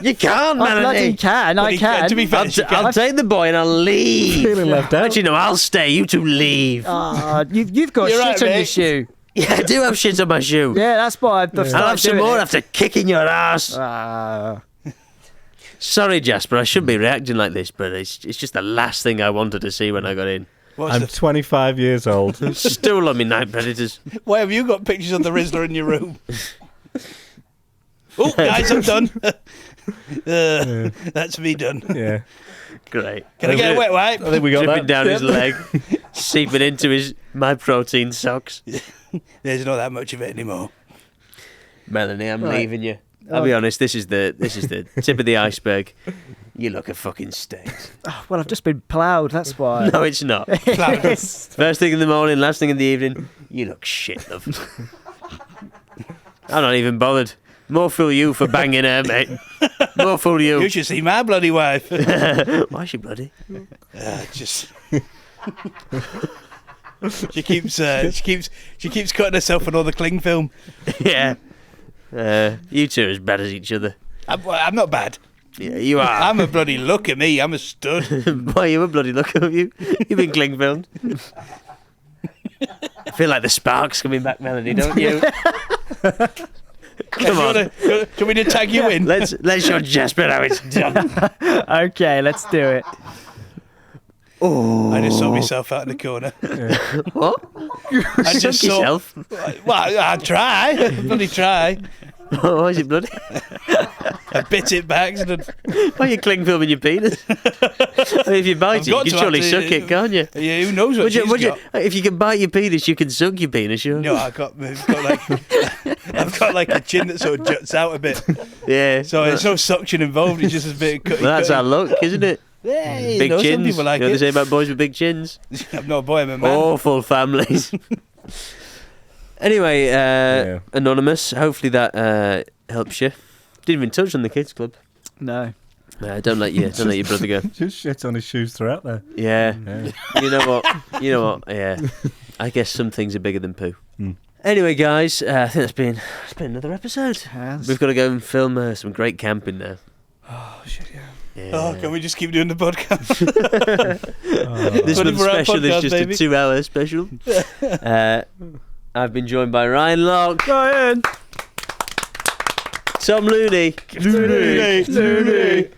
You can't, I bloody Melanie. can. I can. To be fair, I'll take the boy and I'll leave. Feeling left out. Actually, no, I'll stay. You two leave. You've got You're shit right, on your mate. shoe. Yeah, I do have shit on my shoe. Yeah, that's why I've started I'll have some doing more it. after kicking your ass. Sorry, Jasper, I shouldn't be reacting like this, but it's just the last thing I wanted to see when I got in. I'm 25 years old. Still on me night predators. Why have you got pictures of the Rizzler in your room? Oh, guys, I'm done. That's me done. Yeah. Great. Can I get a wet wipe? I think we got Dripping that. down his leg. seeping into his My Protein socks. There's not that much of it anymore. Melanie, I'm Right. leaving you. I'll be honest. This is the tip of the iceberg. You look a fucking state. Well, I've just been ploughed. That's why. No, it's not. First thing in the morning, last thing in the evening. You look shit, love. I'm not even bothered. More fool you for banging her, mate. More fool you. You should see my bloody wife. Why is she bloody? Just. She keeps cutting herself on all the cling film. Yeah. You two are as bad as each other. I'm not bad. Yeah, you are. I'm a bloody look at me. I'm a stud. Why, you a bloody look at you? You've been cling filmed. I feel like the spark's coming back, Melanie, don't you? Come on. Do you want me to tag you in? Let's show Jasper how it's done. Okay, let's do it. Oh. I just saw myself out in the corner. What? I just saw yourself. Well, I'll try. Bloody try. Why is it bloody? I bit it by accident. Why are you cling filming your penis? I mean, if you bite it, you can surely suck it, can't you? Yeah, who knows what she's got? If you can bite your penis, you can suck your penis, sure. No, I've got like a chin that sort of juts out a bit. Yeah. So there's no suction involved. It's just a bit of cutting. Well, that's our luck, isn't it? Yeah, Big some chins. people like you know what they it. say about boys with big chins? I'm not a boy, I'm a man. Awful families. Anyway, Anonymous, hopefully that helps you. Didn't even touch on the kids club. No. Don't let your brother go. Just shit on his shoes throughout there. Yeah. You know what? Yeah. I guess some things are bigger than poo. Anyway, guys, I think it's been another episode. Yes. We've got to go and film some great camping now. Oh shit, yeah. Yeah. Oh, can we just keep doing the podcast? This month's 24-hour special is podcast, just baby. a 2-hour special. I've been joined by Ryan Locke, Ryan. Tom Looney,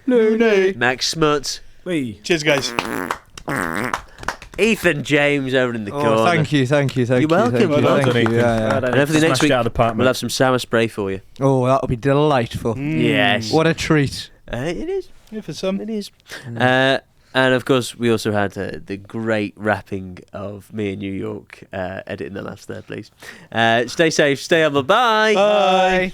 Looney. Max Smuts, Cheers, guys. Ethan James over in the corner. Oh, thank you. You're welcome. Thank Well you. done, Ethan. Yeah. And hopefully next Smashed week out of the park, we'll mate. have some sour spray for you. Oh, that'll be delightful. Yes. What a treat. It is. Yeah, for some. It is. And of course, we also had the great rapping of me in New York editing the last there, please. Stay safe, stay humble. Bye. Bye.